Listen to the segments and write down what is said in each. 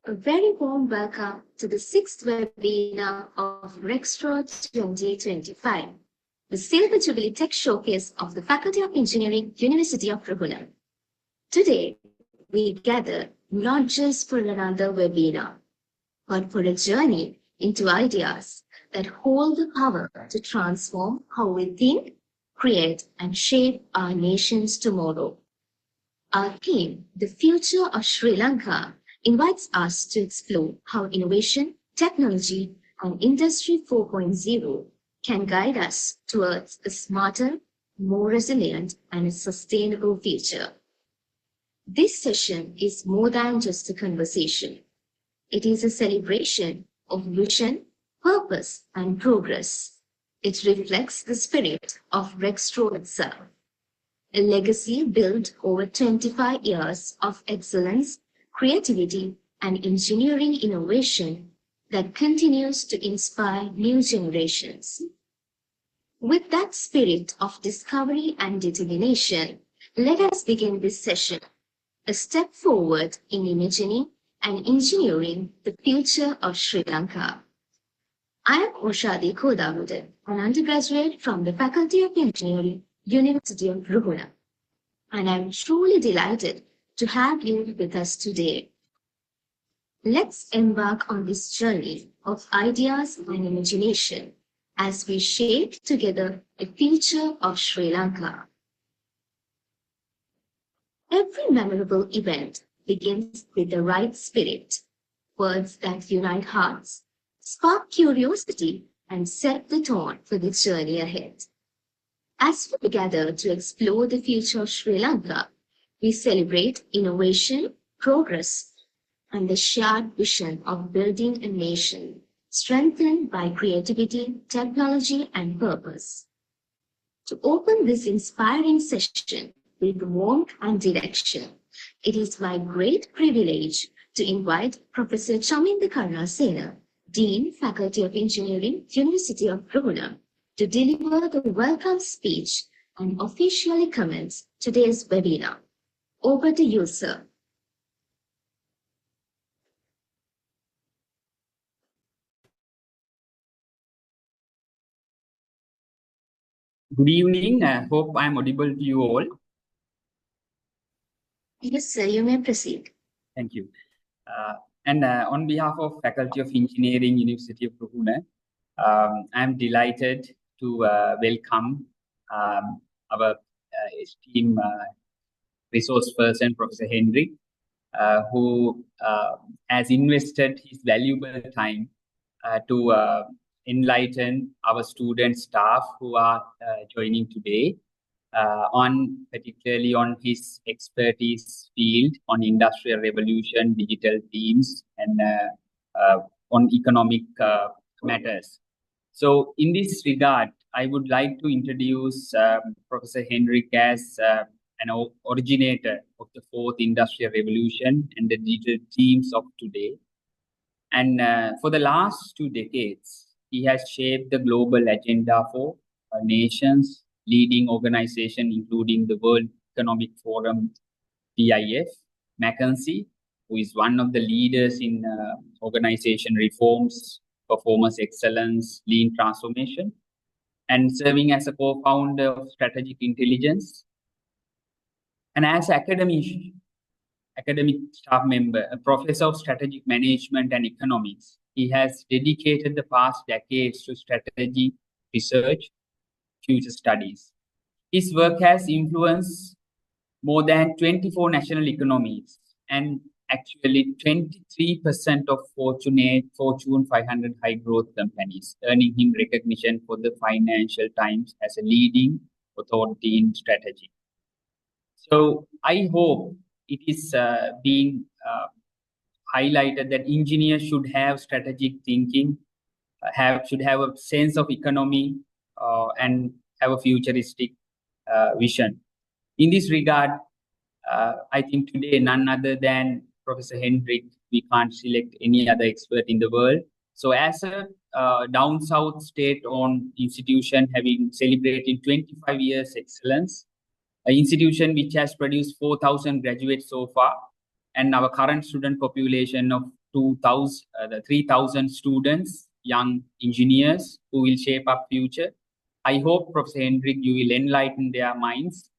A very warm welcome to the sixth webinar of ReXtro 2025, the Silver Jubilee Tech Showcase of the Faculty of Engineering, University of Ruhuna. Today, we gather not just for another webinar, but for a journey into ideas that hold the power to transform how we think, create, and shape our nation's tomorrow. Our theme, The Future of Sri Lanka, invites us to explore how innovation, technology, and Industry 4.0 can guide us towards a smarter, more resilient, and a sustainable future. This session is more than just a conversation. It is a celebration of vision, purpose, and progress. It reflects the spirit of ReXtro itself, a legacy built over 25 years of excellence, creativity, and engineering innovation that continues to inspire new generations. With that spirit of discovery and determination, let us begin this session, a step forward in imagining and engineering the future of Sri Lanka. I am Oshadi Kodavode, an undergraduate from the Faculty of Engineering, University of Ruhuna, and I'm truly delighted to have you with us today. Let's embark on this journey of ideas and imagination as we shape together the future of Sri Lanka. Every memorable event begins with the right spirit, words that unite hearts, spark curiosity, and set the tone for the journey ahead. As we gather to explore the future of Sri Lanka, we celebrate innovation, progress, and the shared vision of building a nation strengthened by creativity, technology, and purpose. To open this inspiring session with warmth and direction, it is my great privilege to invite Professor Chaminda Karnasena, Dean, Faculty of Engineering, University of Ruhuna, to deliver the welcome speech and officially commence today's webinar. Over to you, sir. Good evening. I hope I'm audible to you all. Yes, sir. You may proceed. Thank you. On behalf of Faculty of Engineering, University of Ruhuna, I'm delighted to welcome our esteemed resource person, Professor Henrik, who has invested his valuable time to enlighten our student staff who are joining today particularly on his expertise field on industrial revolution, digital themes, and on economic matters. So in this regard, I would like to introduce Professor Henrik as an originator of the fourth industrial revolution and the digital themes of today. And for the last 2 decades, he has shaped the global agenda for nations, leading organizations, including the World Economic Forum, DIF, McKinsey, who is one of the leaders in organization reforms, performance excellence, lean transformation, and serving as a co-founder of Strategic Intelligence. And as academic staff member, a professor of strategic management and economics, he has dedicated the past decades to strategy research, future studies. His work has influenced more than 24 national economies and actually 23% of Fortune 500 high growth companies, earning him recognition for the Financial Times as a leading authority in strategy. So I hope it is being highlighted that engineers should have strategic thinking, should have a sense of economy, and have a futuristic vision. In this regard, I think today none other than Professor Henrik, we can't select any other expert in the world. So as a down south state-owned institution having celebrated 25 years excellence, an institution which has produced 4,000 graduates so far, and our current student population of the 3,000 students, young engineers who will shape our future. I hope, Professor Henrik, you will enlighten their minds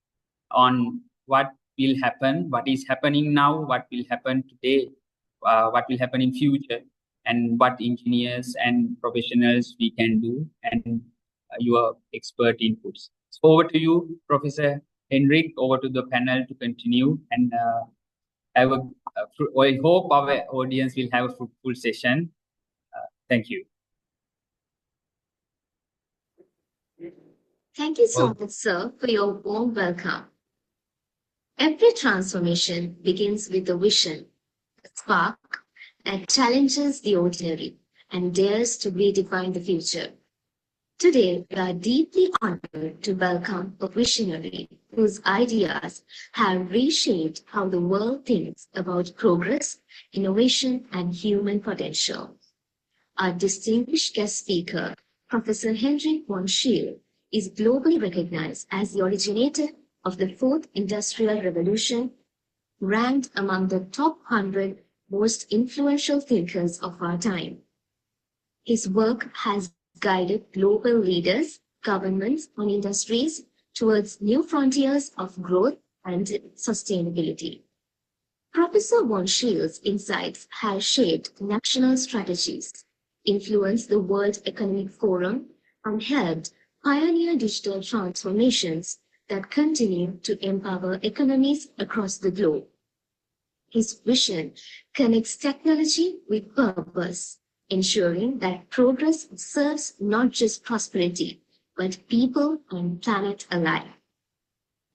on what will happen, what is happening now, what will happen today, what will happen in future, and what engineers and professionals we can do, and your expert inputs. So over to you, Professor Henrik, over to the panel to continue, and I hope our audience will have a fruitful session. Thank you. Thank you so much, sir, for your warm welcome. Every transformation begins with a vision, a spark that challenges the ordinary and dares to redefine the future. Today, we are deeply honored to welcome a visionary whose ideas have reshaped how the world thinks about progress, innovation, and human potential. Our distinguished guest speaker, Professor Henrik von Scheel, is globally recognized as the originator of the Fourth Industrial Revolution, ranked among the top 100 most influential thinkers of our time. His work has guided global leaders, governments, and industries towards new frontiers of growth and sustainability. Professor von Scheel's insights have shaped national strategies, influenced the World Economic Forum, and helped pioneer digital transformations that continue to empower economies across the globe. His vision connects technology with purpose, ensuring that progress serves not just prosperity, but people and planet alike.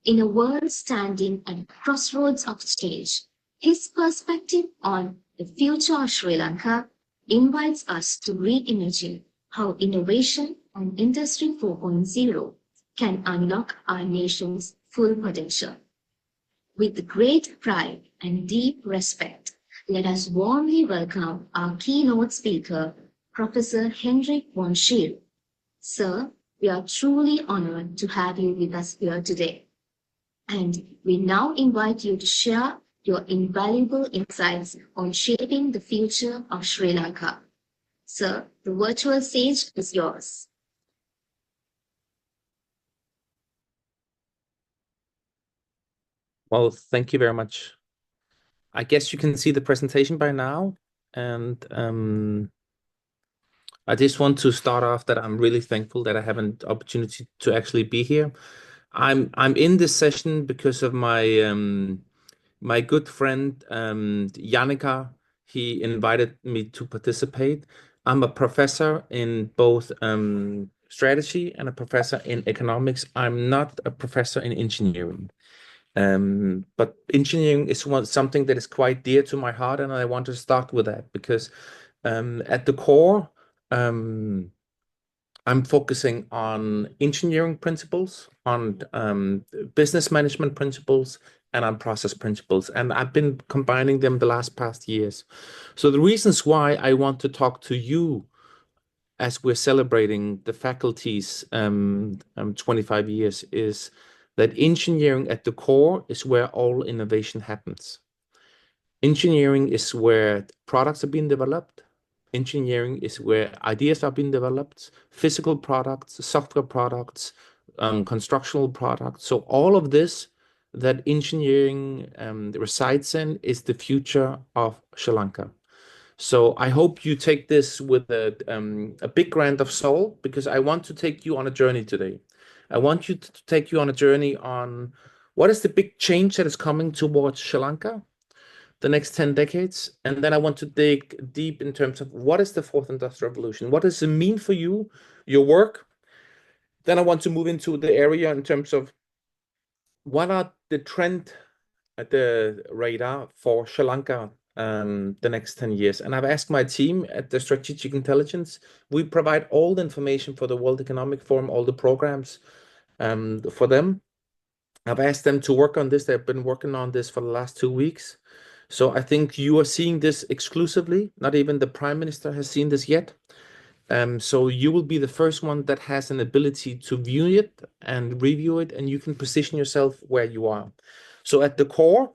In a world standing at crossroads of change, his perspective on the future of Sri Lanka invites us to reimagine how innovation and Industry 4.0 can unlock our nation's full potential. With great pride and deep respect, let us warmly welcome our keynote speaker, Professor Henrik von Scheel. Sir, we are truly honored to have you with us here today. And we now invite you to share your invaluable insights on shaping the future of Sri Lanka. Sir, the virtual stage is yours. Well, thank you very much. I guess you can see the presentation by now. And I just want to start off that I'm really thankful that I have an opportunity to actually be here. I'm in this session because of my my good friend Yannicka. He invited me to participate. I'm a professor in both strategy and a professor in economics. I'm not a professor in engineering. But engineering is something that is quite dear to my heart, and I want to start with that because at the core, I'm focusing on engineering principles, on business management principles, and on process principles. And I've been combining them the past years. So the reasons why I want to talk to you as we're celebrating the faculty's 25 years is that engineering at the core is where all innovation happens. Engineering is where products are being developed. Engineering is where ideas are being developed, physical products, software products, constructional products. So all of this that engineering resides in is the future of Sri Lanka. So I hope you take this with a big grain of salt, because I want to take you on a journey today. I want you to take you on a journey on what is the big change that is coming towards Sri Lanka the next 10 decades. And then I want to dig deep in terms of what is the fourth industrial revolution? What does it mean for you, your work? Then I want to move into the area in terms of what are the trend at the radar for Sri Lanka the next 10 years. And I've asked my team at the Strategic Intelligence. We provide all the information for the World Economic Forum, all the programs for them. I've asked them to work on this. They've been working on this for the last 2 weeks. So I think you are seeing this exclusively. Not even the Prime Minister has seen this yet. So you will be the first one that has an ability to view it and review it, and you can position yourself where you are. So at the core,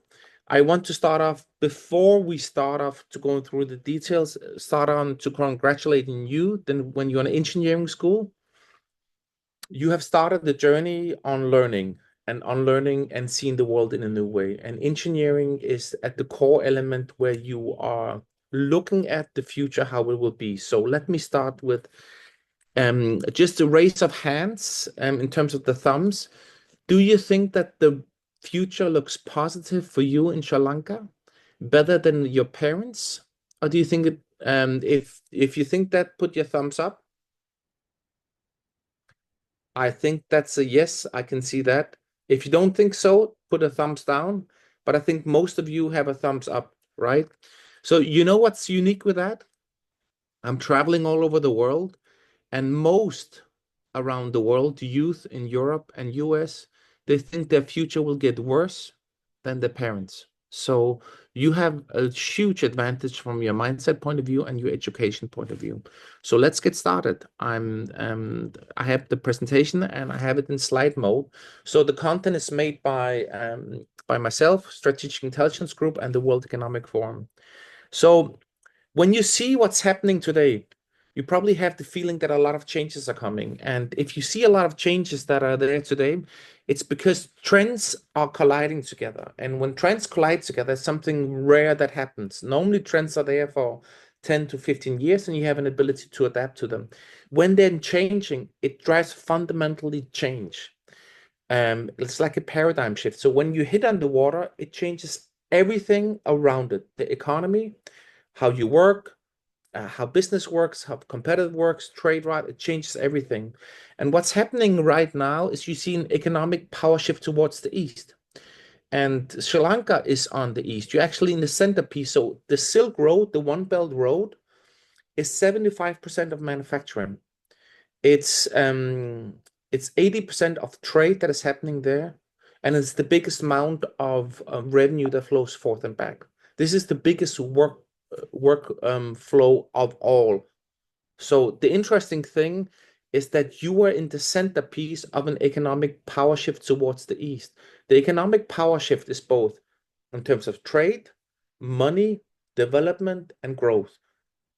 I want to start off, before we start off to going through the details, start on to congratulating you. Then when you're in engineering school, you have started the journey on learning and unlearning and seeing the world in a new way. And engineering is at the core element where you are looking at the future, how it will be. So let me start with just a raise of hands in terms of the thumbs. Do you think that the future looks positive for you in Sri Lanka, better than your parents? Or do you think it, if you think that, put your thumbs up. I think that's a yes, I can see that. If you don't think so, put a thumbs down. But I think most of you have a thumbs up, right? So you know what's unique with that? I'm traveling all over the world, and most around the world, youth in Europe and US, they think their future will get worse than their parents. So you have a huge advantage from your mindset point of view and your education point of view. So let's get started. I have the presentation and I have it in slide mode. So the content is made by myself, Strategic Intelligence Group, and the World Economic Forum. So when you see what's happening today, you probably have the feeling that a lot of changes are coming. And if you see a lot of changes that are there today, it's because trends are colliding together. And when trends collide together, something rare that happens. Normally, trends are there for 10 to 15 years, and you have an ability to adapt to them. When they're changing, it drives fundamentally change. It's like a paradigm shift. So when you hit underwater, it changes everything around it, the economy, how you work, how business works, how competitive works, trade, right? It changes everything. And what's happening right now is you see an economic power shift towards the east. And Sri Lanka is on the east. You're actually in the centerpiece. So the Silk Road, the One Belt Road, is 75% of manufacturing. It's 80% of trade that is happening there, and it's the biggest amount of revenue that flows forth and back. This is the biggest work flow of all. So the interesting thing is that you are in the centerpiece of an economic power shift towards the east. The economic power shift is both in terms of trade, money, development, and growth.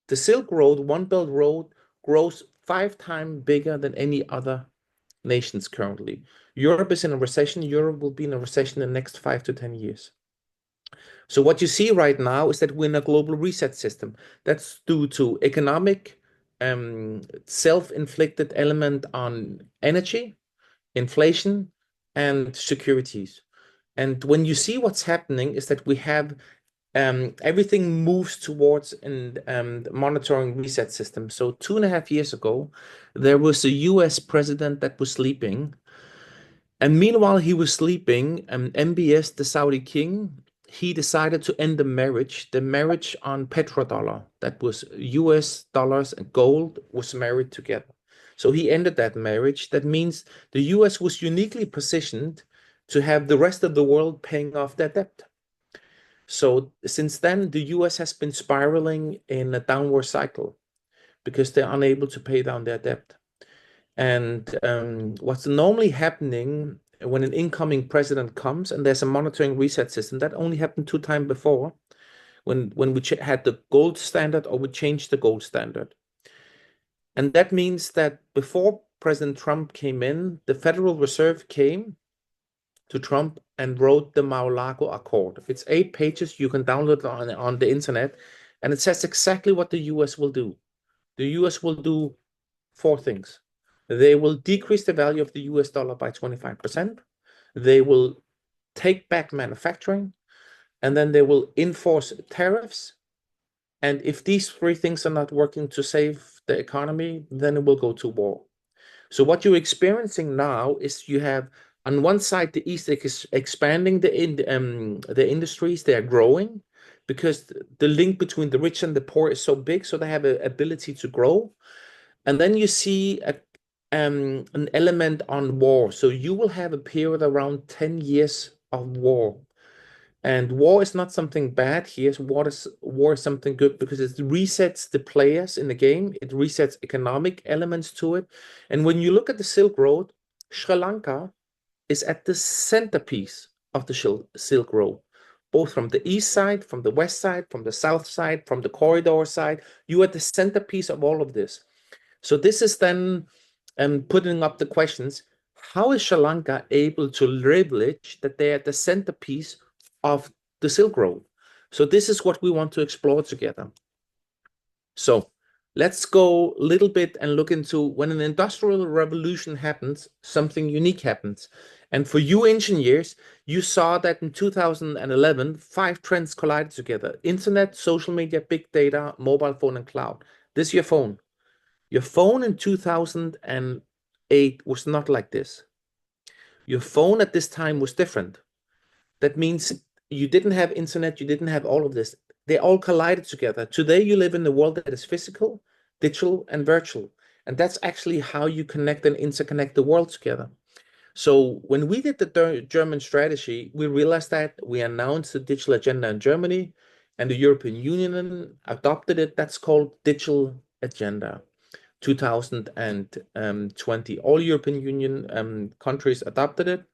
The Silk Road, One Belt Road, grows 5 times bigger than any other nations currently. Europe is in a recession. Europe will be in a recession in the next 5 to 10 years. So what you see right now is that we're in a global reset system. That's due to economic, self-inflicted element on energy, inflation, and securities. And when you see what's happening is that we have everything moves towards an monitoring reset system. So 2.5 years ago, there was a US president that was sleeping. And meanwhile, he was sleeping, MBS, the Saudi king, he decided to end the marriage on petrodollar. That was US dollars and gold was married together. So he ended that marriage. That means the US was uniquely positioned to have the rest of the world paying off their debt. So since then, the US has been spiraling in a downward cycle because they're unable to pay down their debt. And what's normally happening when an incoming president comes and there's a monitoring reset system, that only happened 2 times before when we had the gold standard or we changed the gold standard. And that means that before President Trump came in, the Federal Reserve came to Trump and wrote the Mar-a-Lago Accord. It's 8 pages. You can download it on the internet. And it says exactly what the US will do. The US will do 4 things. They will decrease the value of the US dollar by 25%. They will take back manufacturing. And then they will enforce tariffs. And if these 3 things are not working to save the economy, then it will go to war. So what you're experiencing now is you have on one side, the East is expanding the industries. They are growing because the link between the rich and the poor is so big. So they have an ability to grow. And then you see an element on war. So you will have a period around 10 years of war. And war is not something bad here. War is something good because it resets the players in the game. It resets economic elements to it. And when you look at the Silk Road, Sri Lanka is at the centerpiece of the Silk Road. both from the east side, from the west side, from the south side, from the corridor side. You are the centerpiece of all of this. So this is then putting up the questions, how is Sri Lanka able to leverage that they are the centerpiece of the Silk Road? So this is what we want to explore together. So let's go a little bit and look into when an industrial revolution happens, something unique happens. And for you engineers, you saw that in 2011, 5 trends collided together: internet, social media, big data, mobile phone, and cloud. This is your phone. Your phone in 2008 was not like this. Your phone at this time was different. That means you didn't have internet, you didn't have all of this. They all collided together. Today, you live in a world that is physical, digital, and virtual. And that's actually how you connect and interconnect the world together. So when we did the German strategy, we realized that we announced the digital agenda in Germany, and the European Union adopted it. That's called Digital Agenda 2020. All European Union countries adopted it.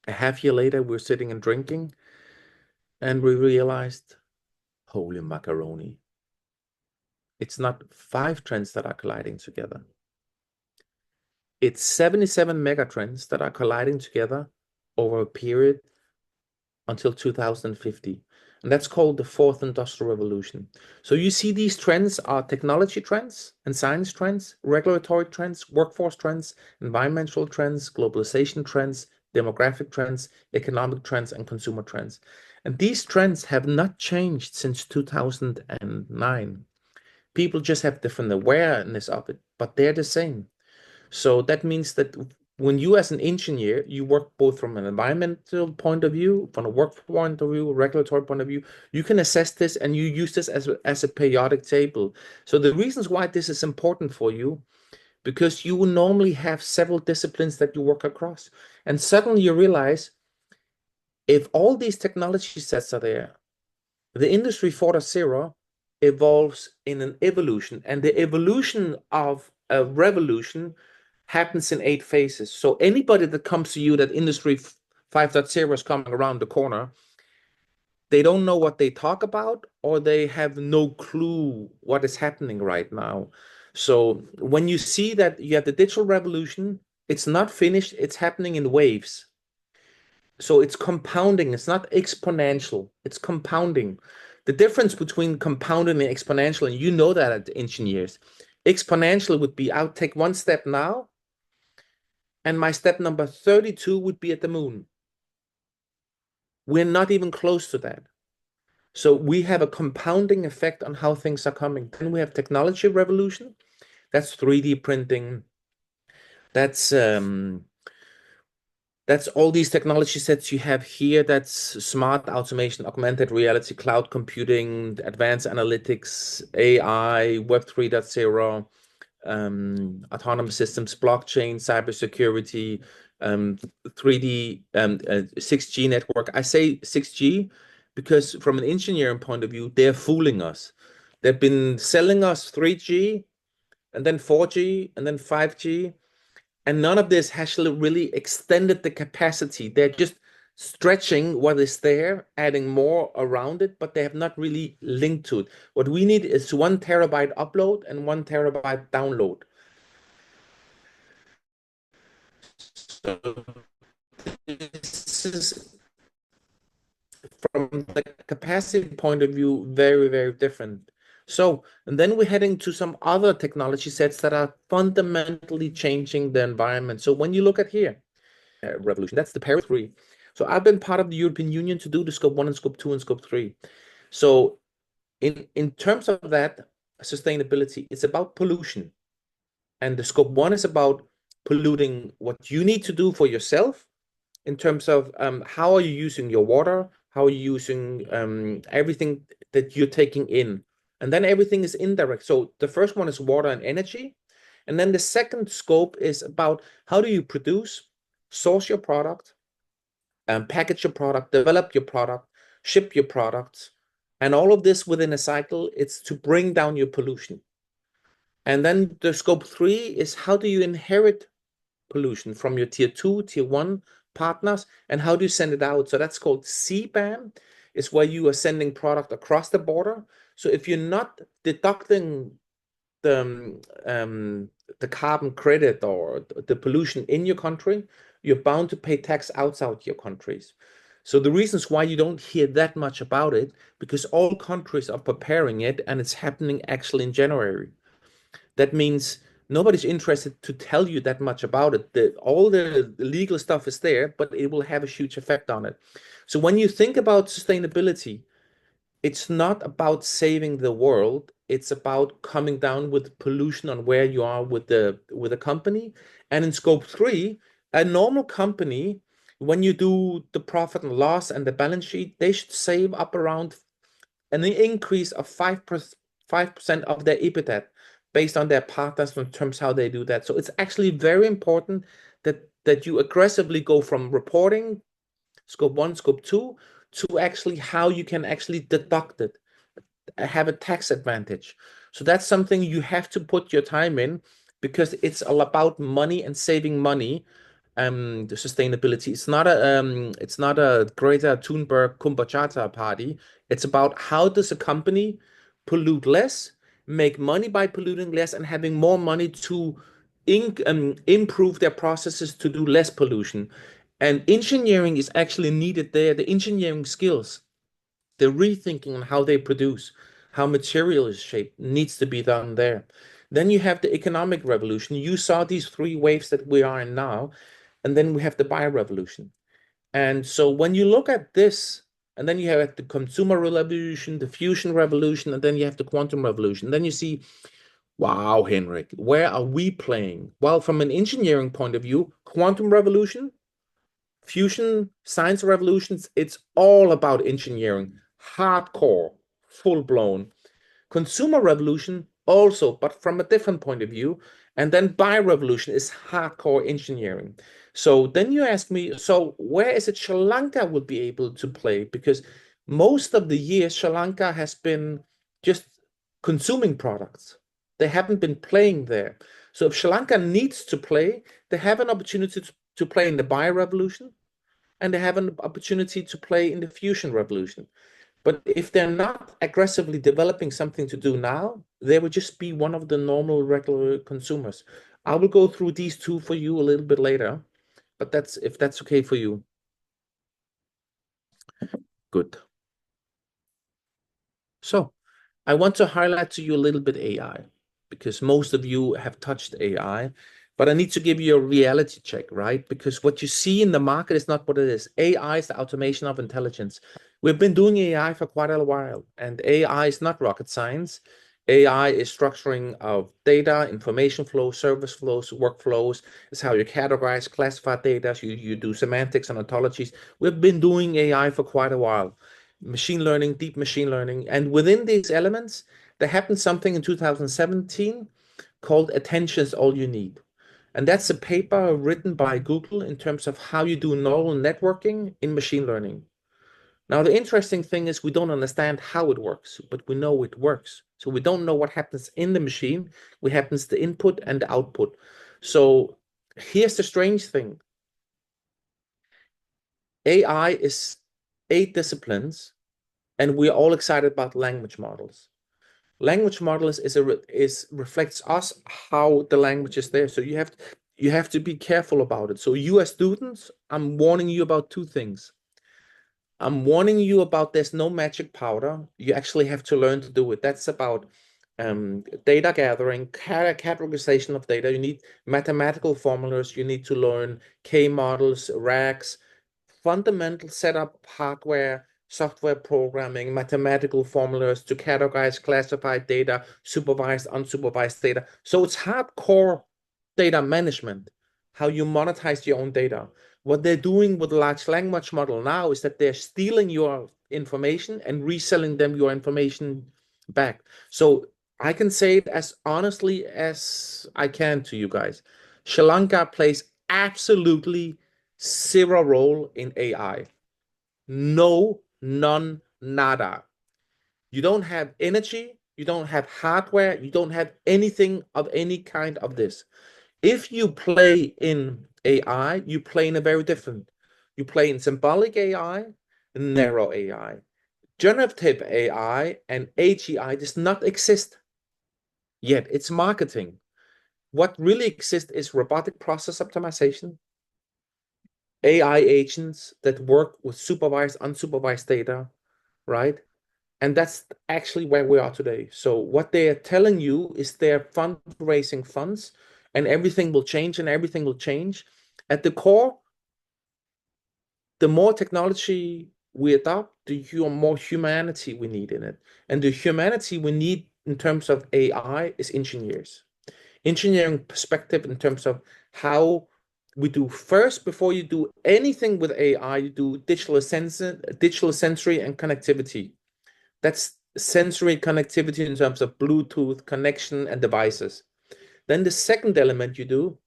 A half year later, we're sitting and drinking, and we realized, holy macaroni. It's not 5 trends that are colliding together. It's 77 megatrends that are colliding together over a period until 2050. And that's called the fourth industrial revolution. So you see these trends are technology trends and science trends, regulatory trends, workforce trends, environmental trends, globalization trends, demographic trends, economic trends, and consumer trends. And these trends have not changed since 2009. People just have different awareness of it, but they're the same. So that means that when you as an engineer, you work both from an environmental point of view, from a work point of view, regulatory point of view, you can assess this and you use this as a periodic table. So the reasons why this is important for you, because you will normally have several disciplines that you work across. And suddenly you realize if all these technology sets are there, the industry 4.0 evolves in an evolution, and the evolution of a revolution happens in 8 phases. So anybody that comes to you that industry 5.0 is coming around the corner, they don't know what they talk about, or they have no clue what is happening right now. So when you see that you have the digital revolution, it's not finished, it's happening in waves. So it's compounding, it's not exponential, it's compounding. The difference between compounding and exponential, and you know that as engineers, exponential would be I'll take 1 step now, and my step number 32 would be at the moon. We're not even close to that. So we have a compounding effect on how things are coming. Then we have technology revolution. That's 3D printing. That's all these technology sets you have here. That's smart automation, augmented reality, cloud computing, advanced analytics, AI, Web 3.0, autonomous systems, blockchain, cybersecurity, 3D, 6G network. I say 6G because from an engineering point of view, they're fooling us. They've been selling us 3G and then 4G and then 5G. And none of this has really extended the capacity. They're just stretching what is there, adding more around it, but they have not really linked to it. What we need is 1 terabyte upload and 1 terabyte download. So this is, from the capacity point of view, very, very different. So, and then we're heading to some other technology sets that are fundamentally changing the environment. So when you look at here, revolution, that's the Paris 3. So I've been part of the European Union to do the scope 1 and scope 2 and scope 3. So in terms of that sustainability, it's about pollution. And the scope 1 is about polluting what you need to do for yourself in terms of how are you using your water, how are you using everything that you're taking in. And then everything is indirect. So the first one is water and energy. And then the second scope is about how do you produce, source your product, package your product, develop your product, ship your products. And all of this within a cycle, it's to bring down your pollution. And then the scope 3 is how do you inherit pollution from your tier 2, tier 1 partners, and how do you send it out? So that's called CBAM. is where you are sending product across the border. So if you're not deducting the carbon credit or the pollution in your country, you're bound to pay tax outside your countries. So the reasons why you don't hear that much about it, because all countries are preparing it, and it's happening actually in January. That means nobody's interested to tell you that much about it. All the legal stuff is there, but it will have a huge effect on it. So when you think about sustainability, it's not about saving the world. It's about coming down with pollution on where you are with the company. And in scope 3, a normal company, when you do the profit and loss and the balance sheet, they should save up around an increase of 5% of their EBITDA based on their partners in terms how they do that. So it's actually very important that you aggressively go from reporting scope 1, scope 2 to actually how you can actually deduct it, have a tax advantage. So that's something you have to put your time in, because it's all about money and saving money. The sustainability. It's not a Greta Thunberg Kumbhachata party. It's about how does a company pollute less, make money by polluting less, and having more money to improve their processes to do less pollution. And engineering is actually needed there. The engineering skills, the rethinking on how they produce, how material is shaped, needs to be done there. Then you have the economic revolution. You saw these 3 waves that we are in now. And then we have the bio revolution. And so when you look at this, and then you have the consumer revolution, the fusion revolution, and then you have the quantum revolution, then you see, wow, Henrik, where are we playing? Well, from an engineering point of view, quantum revolution, fusion, science revolutions, it's all about engineering, hardcore, full blown. Consumer revolution also, but from a different point of view. And then bio revolution is hardcore engineering. So then you ask me, so where is it Sri Lanka will be able to play? Because most of the year, Sri Lanka has been just consuming products. They haven't been playing there. So if Sri Lanka needs to play, they have an opportunity to play in the bio revolution, and they have an opportunity to play in the fusion revolution. But if they're not aggressively developing something to do now, they would just be one of the normal, regular consumers. I will go through these 2 for you a little bit later, but that's if that's okay for you. Good. So I want to highlight to you a little bit AI, because most of you have touched AI, but I need to give you a reality check, right? Because what you see in the market is not what it is. AI is the automation of intelligence. We've been doing AI for quite a while, and AI is not rocket science. AI is structuring of data, information flows, service flows, workflows. It's how you categorize, classify data. You do semantics and ontologies. We've been doing AI for quite a while. Machine learning, deep machine learning. And within these elements, there happened something in 2017 called Attention is All You Need. And that's a paper written by Google in terms of how you do neural networking in machine learning. Now, the interesting thing is we don't understand how it works, but we know it works. So we don't know what happens in the machine, what happens the input and the output. So here's the strange thing. AI is 8 disciplines, and we're all excited about language models. Language models reflects us how the language is there. So you have to be careful about it. So you as students, I'm warning you about 2 things. I'm warning you about there's no magic powder. You actually have to learn to do it. That's about data gathering, categorization of data. You need mathematical formulas. You need to learn K models, RAGs, fundamental setup hardware, software programming, mathematical formulas to categorize, classify data, supervised, unsupervised data. So it's hardcore data management, how you monetize your own data. What they're doing with large language model now is that they're stealing your information and reselling them your information back. So I can say it as honestly as I can to you guys. Sri Lanka plays absolutely 0 role in AI. No, none, nada. You don't have energy, you don't have hardware, you don't have anything of any kind of this. If you play in AI, you play in a very different. You play in symbolic AI, narrow AI. Generative AI and AGI does not exist yet. It's marketing. What really exists is robotic process optimization, AI agents that work with supervised, unsupervised data, right? And that's actually where we are today. So what they are telling you is they're fundraising funds and everything will change and everything will change. At the core, the more technology we adopt, the more humanity we need in it. And the humanity we need in terms of AI is engineers. Engineering perspective in terms of how we do first, before you do anything with AI, you do digital sensory and connectivity. That's sensory connectivity in terms of Bluetooth connection and devices. Then the second element you do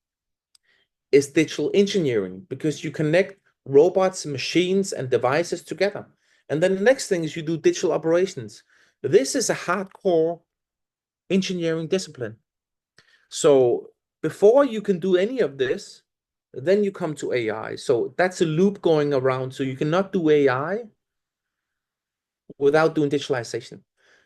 is digital engineering, because you connect robots, machines, and devices together. And then the next thing is you do digital operations. This is a hardcore engineering discipline. So before you can do any of this, then you come to AI. So that's a loop going around. So you cannot do AI without doing digitalization.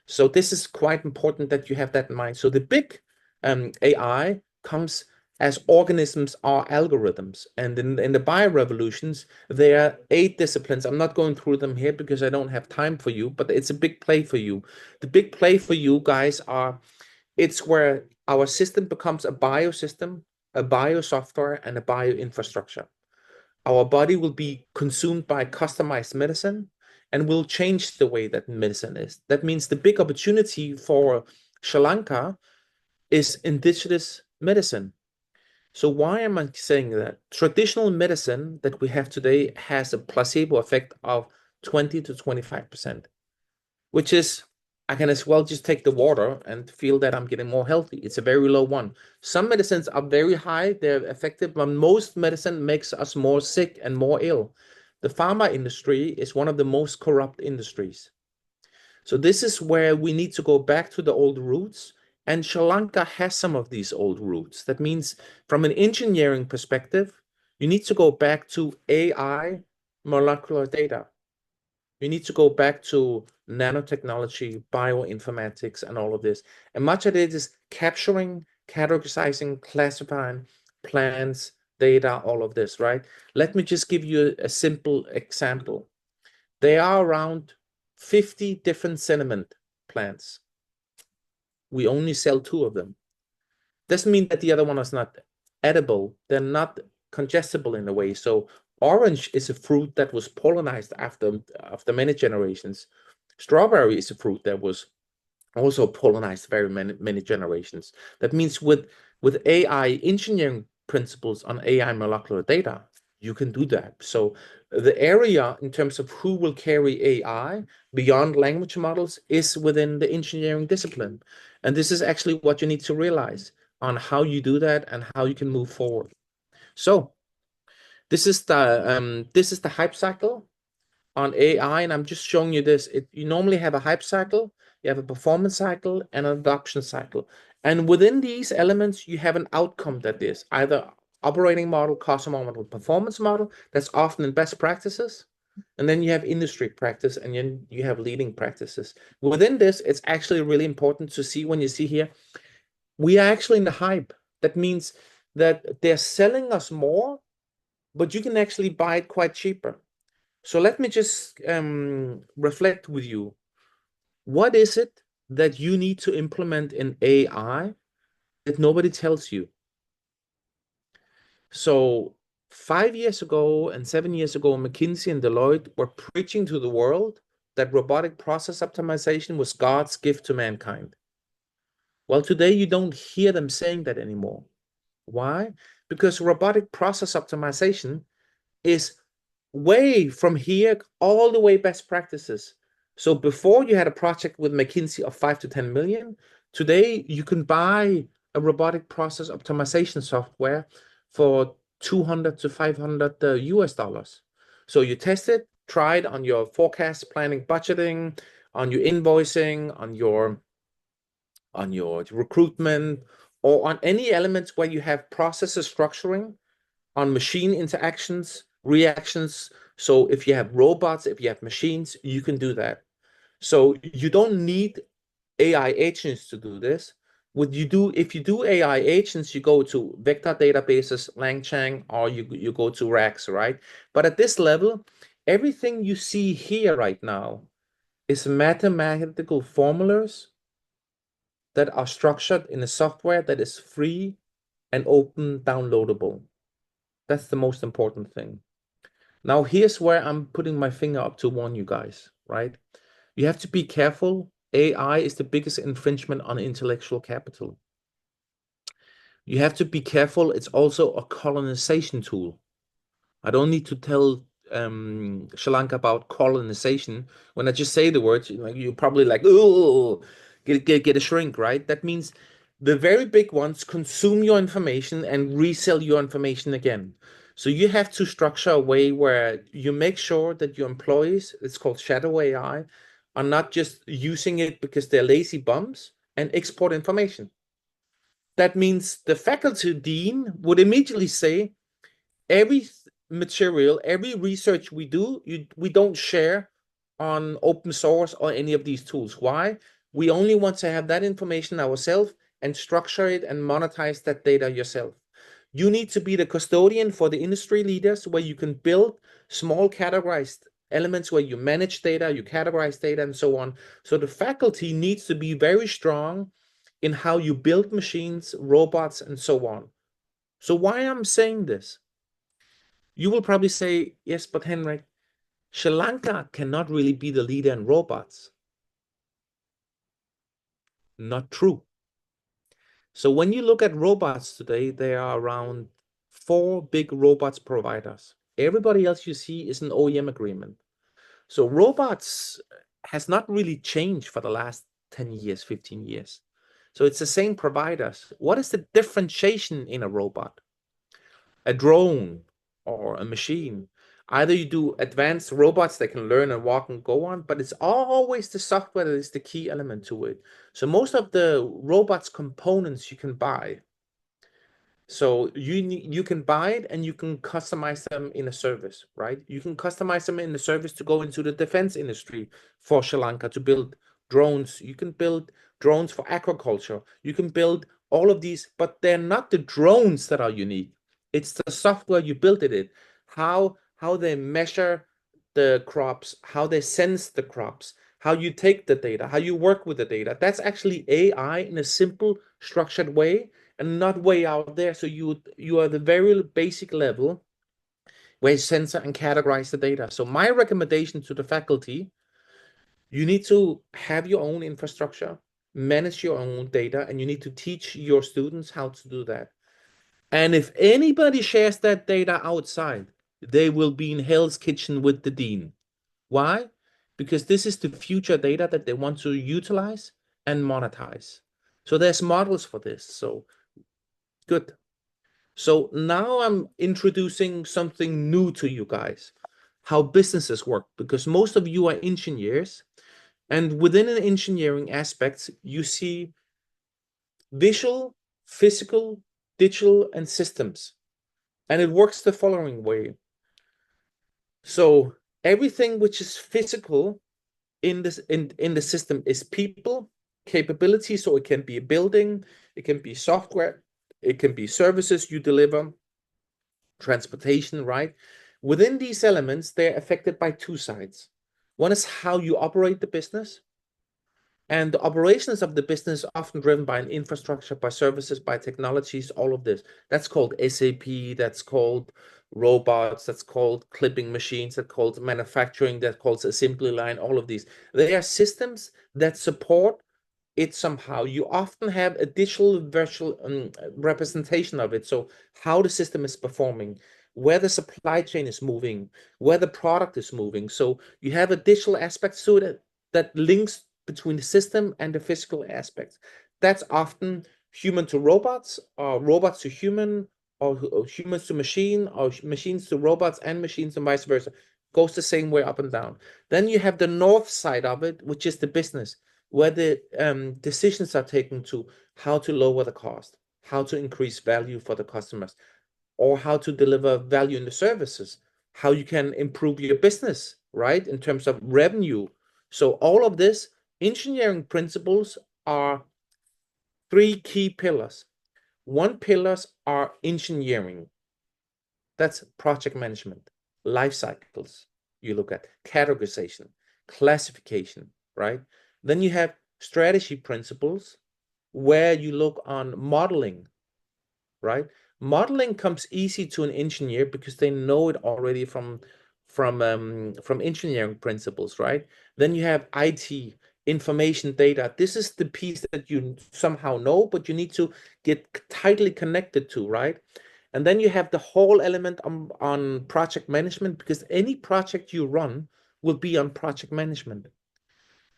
So this is quite important that you have that in mind. So the big AI comes as organisms are algorithms. And in the bio-revolutions, there are 8 disciplines. I'm not going through them here because I don't have time for you, but it's a big play for you. The big play for you guys are, it's where our system becomes a biosystem, a biosoftware, and a bioinfrastructure. Our body will be consumed by customized medicine and will change the way that medicine is. That means the big opportunity for Sri Lanka is indigenous medicine. So why am I saying that? Traditional medicine that we have today has a placebo effect of 20 to 25%, which is, I can as well just take the water and feel that I'm getting more healthy. It's a very low one. Some medicines are very high, they're effective, but most medicine makes us more sick and more ill. The pharma industry is one of the most corrupt industries. So this is where we need to go back to the old roots. And Sri Lanka has some of these old roots. That means from an engineering perspective, you need to go back to AI molecular data. You need to go back to nanotechnology, bioinformatics, and all of this. And much of it is capturing, categorizing, classifying plants, data, all of this, right? Let me just give you a simple example. There are around 50 different sentiment plants. We only sell 2 of them. Doesn't mean that the other one is not edible. They're not congestible in a way. So orange is a fruit that was pollinized after many generations. Strawberry is a fruit that was also pollinized very many generations. That means with AI engineering principles on AI molecular data, you can do that. So the area in terms of who will carry AI beyond language models is within the engineering discipline. And this is actually what you need to realize on how you do that and how you can move forward. So this is the hype cycle on AI, and I'm just showing you this. You normally have a hype cycle, you have a performance cycle, and an adoption cycle. And within these elements, you have an outcome that is either operating model, customer model, performance model. That's often in best practices. And then you have industry practice, and then you have leading practices. Within this, it's actually really important to see, when you see here, we are actually in the hype. That means that they're selling us more, but you can actually buy it quite cheaper. So let me just reflect with you. What is it that you need to implement in AI that nobody tells you? So 5 years ago and 7 years ago, McKinsey and Deloitte were preaching to the world that robotic process optimization was God's gift to mankind. Well, today you don't hear them saying that anymore. Why? Because robotic process optimization is way from here all the way best practices. So before you had a project with McKinsey of 5 to 10 million, today you can buy a robotic process optimization software for 200 to 500 US dollars. So you test it, try it on your forecast, planning, budgeting, on your invoicing, on your recruitment, or on any elements where you have processes structuring, on machine interactions, reactions. So if you have robots, if you have machines, you can do that. So you don't need AI agents to do this. What you do, if you do AI agents, you go to vector databases, LangChain, or you go to RAGs, right? But at this level, everything you see here right now is mathematical formulas that are structured in a software that is free and open downloadable. That's the most important thing. Now, here's where I'm putting my finger up to warn you guys, right? You have to be careful. AI is the biggest infringement on intellectual capital. You have to be careful. It's also a colonization tool. I don't need to tell Sri Lanka about colonization. When I just say the words, you're probably like, oh, get a shrink, right? That means the very big ones consume your information and resell your information again. So you have to structure a way where you make sure that your employees, it's called shadow AI, are not just using it because they're lazy bums and export information. That means the faculty dean would immediately say, every material, every research we do, we don't share on open source or any of these tools. Why? We only want to have that information ourselves and structure it and monetize that data yourself. You need to be the custodian for the industry leaders, where you can build small categorized elements where you manage data, you categorize data, and so on. So the faculty needs to be very strong in how you build machines, robots, and so on. So why I'm saying this? You will probably say, yes, but Henrik, Sri Lanka cannot really be the leader in robots. Not true. So when you look at robots today, there are around 4 big robots providers. Everybody else you see is an OEM agreement. So robots has not really changed for the last 10 years, 15 years. So it's the same providers. What is the differentiation in a robot? A drone or a machine. Either you do advanced robots that can learn and walk and go on, but it's always the software that is the key element to it. So most of the robots components you can buy. So you can buy it and you can customize them in a service, right? You can customize them in the service to go into the defense industry for Sri Lanka to build drones. You can build drones for agriculture. You can build all of these, but they're not the drones that are unique. It's the software you built it in, how they measure the crops, how they sense the crops, how you take the data, how you work with the data. That's actually AI in a simple, structured way, and not way out there. So you are the very basic level where you censor and categorize the data. So my recommendation to the faculty, you need to have your own infrastructure, manage your own data, and you need to teach your students how to do that. And if anybody shares that data outside, they will be in Hell's Kitchen with the dean. Why? Because this is the future data that they want to utilize and monetize. So there's models for this. So good. So now I'm introducing something new to you guys, how businesses work, because most of you are engineers, and within an engineering aspect, you see visual, physical, digital, and systems. And it works the following way. So everything which is physical in this in the system is people, capability. So it can be a building, it can be software, it can be services you deliver, transportation, right? Within these elements, they're affected by 2 sides. One is how you operate the business, and the operations of the business are often driven by an infrastructure, by services, by technologies, all of this. That's called SAP, that's called robots, that's called clipping machines, that's called manufacturing, that's called assembly line, all of these. They are systems that support it somehow. You often have a digital virtual representation of it. So how the system is performing, where the supply chain is moving, where the product is moving. So you have a digital aspect to it that links between the system and the physical aspects. That's often human to robots, or robots to human, or humans to machine, or machines to robots, and machines and vice versa. Goes the same way up and down. Then you have the north side of it, which is the business, where the decisions are taken to how to lower the cost, how to increase value for the customers, or how to deliver value in the services, how you can improve your business, right? In terms of revenue, So all of this engineering principles are 3 key pillars. One pillars are engineering. That's project management, life cycles. You look at categorization, classification, right? Then you have strategy principles where you look on modeling, right? Modeling comes easy to an engineer because they know it already from engineering principles, right? Then you have IT, information data. This is the piece that you somehow know, but you need to get tightly connected to, right? And then you have the whole element on project management, because any project you run will be on project management.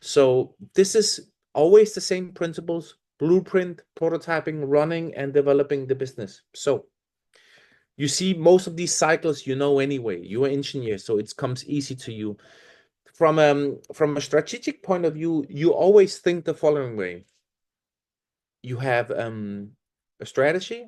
So this is always the same principles: blueprint, prototyping, running, and developing the business. So you see most of these cycles you know anyway. You're an engineer, so it comes easy to you. From a strategic point of view, you always think the following way. You have a strategy,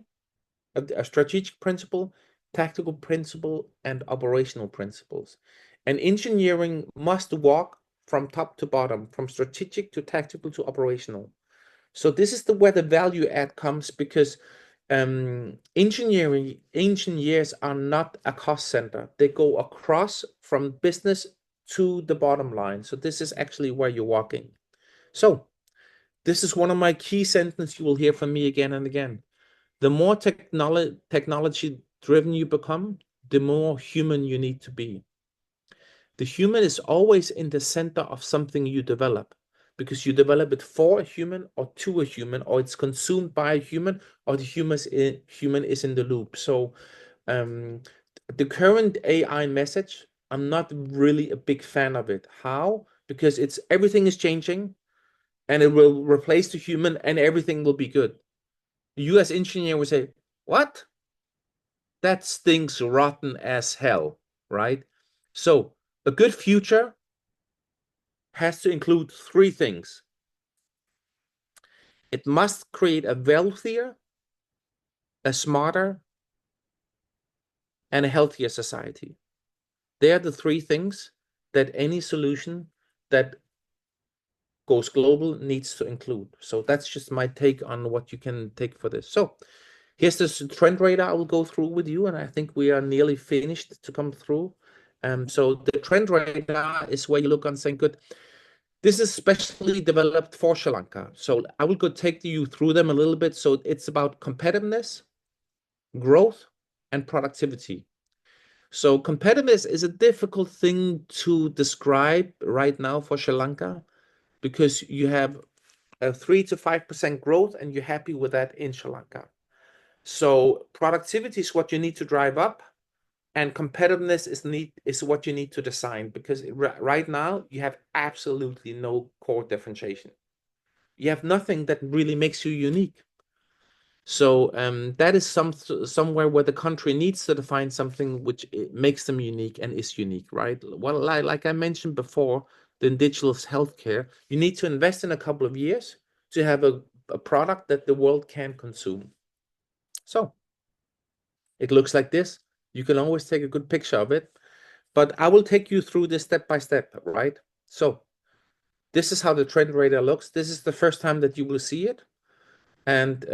a strategic principle, tactical principle, and operational principles. And engineering must walk from top to bottom, from strategic to tactical to operational. So this is where the value add comes, because engineers are not a cost center. They go across from business to the bottom line. So this is actually where you're walking. So this is one of my key sentences you will hear from me again and again. The more technology driven you become, the more human you need to be. The human is always in the center of something you develop, because you develop it for a human or to a human, or it's consumed by a human, or the human is in the loop. So the current AI message, I'm not really a big fan of it. How? Because everything is changing and it will replace the human and everything will be good. You as engineer would say, what? That stinks rotten as hell, right? So a good future has to include 3 things. It must create a wealthier, a smarter, and a healthier society. They are the 3 things that any solution that goes global needs to include. So that's just my take on what you can take for this. So here's this trend radar I will go through with you, and I think we are nearly finished to come through. So the trend radar is where you look on saying, good, this is specially developed for Sri Lanka. So I will go take you through them a little bit. So it's about competitiveness, growth, and productivity. So competitiveness is a difficult thing to describe right now for Sri Lanka, because you have a 3 to 5% growth and you're happy with that in Sri Lanka. So productivity is what you need to drive up, and competitiveness is what you need to design, because right now you have absolutely no core differentiation. You have nothing that really makes you unique. So that is somewhere where the country needs to define something which makes them unique and is unique, right? Well, like I mentioned before, the digital healthcare, you need to invest in a couple of years to have a product that the world can consume. So it looks like this. You can always take a good picture of it, but I will take you through this step by step, right? So this is how the trend radar looks. This is the first time that you will see it. And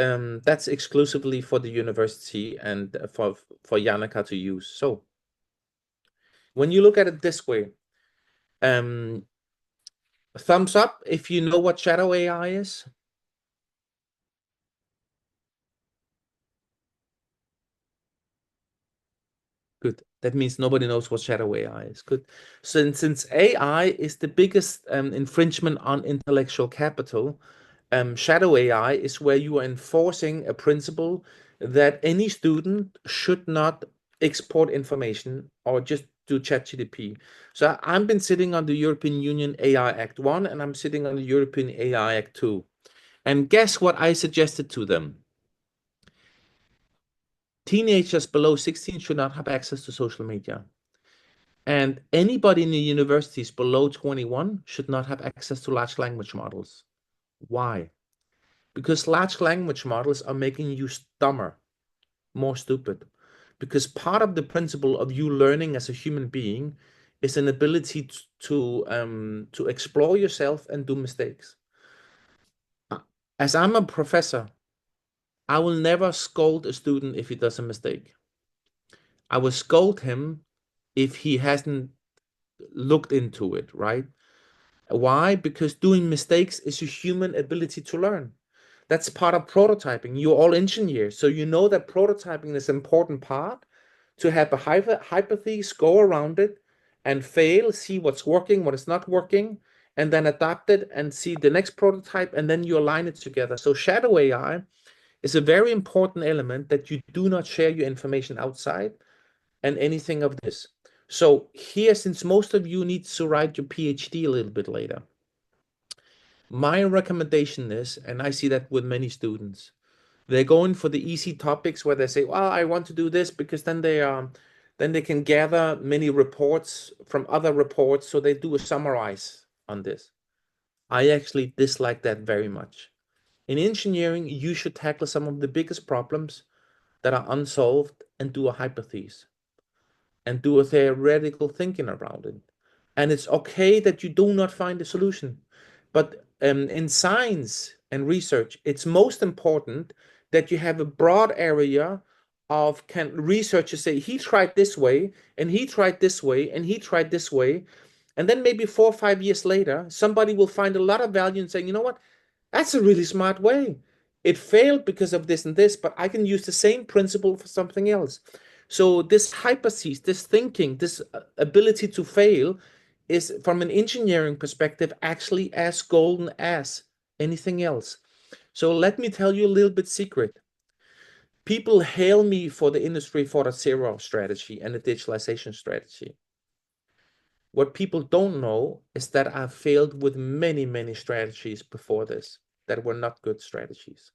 that's exclusively for the university and for Jannica to use. So when you look at it this way, thumbs up if you know what shadow AI is. Good. That means nobody knows what shadow AI is. Good. So since AI is the biggest infringement on intellectual capital, shadow AI is where you are enforcing a principle that any student should not export information or just do ChatGPT. So I've been sitting on the European Union AI Act 1 and I'm sitting on the European AI Act 2. And guess what I suggested to them? Teenagers below 16 should not have access to social media. And anybody in the universities below 21 should not have access to large language models. Why? Because large language models are making you dumber, more stupid. Because part of the principle of you learning as a human being is an ability to explore yourself and do mistakes. As I'm a professor, I will never scold a student if he does a mistake. I will scold him if he hasn't looked into it, right? Why? Because doing mistakes is a human ability to learn. That's part of prototyping. You're all engineers, so you know that prototyping is an important part, to have a hypothesis, go around it and fail, see what's working, what is not working, and then adapt it and see the next prototype, and then you align it together. So shadow AI is a very important element, that you do not share your information outside and anything of this. So here, since most of you need to write your PhD a little bit later, my recommendation is, and I see that with many students, they're going for the easy topics where they say, well, I want to do this because then they can gather many reports from other reports, so they do a summarize on this. I actually dislike that very much. In engineering, you should tackle some of the biggest problems that are unsolved and do a hypothesis and do a theoretical thinking around it. And it's okay that you do not find a solution. But in science and research, it's most important that you have a broad area of, can researchers say, he tried this way, and he tried this way, and he tried this way. And then maybe 4 or 5 years later, somebody will find a lot of value in saying, you know what, that's a really smart way. It failed because of this and this, but I can use the same principle for something else. So this hypothesis, this thinking, this ability to fail is, from an engineering perspective, actually as golden as anything else. So let me tell you a little bit secret. People hail me for the Industry 4.0 strategy and the digitalization strategy. What people don't know is that I've failed with many, many strategies before this that were not good strategies.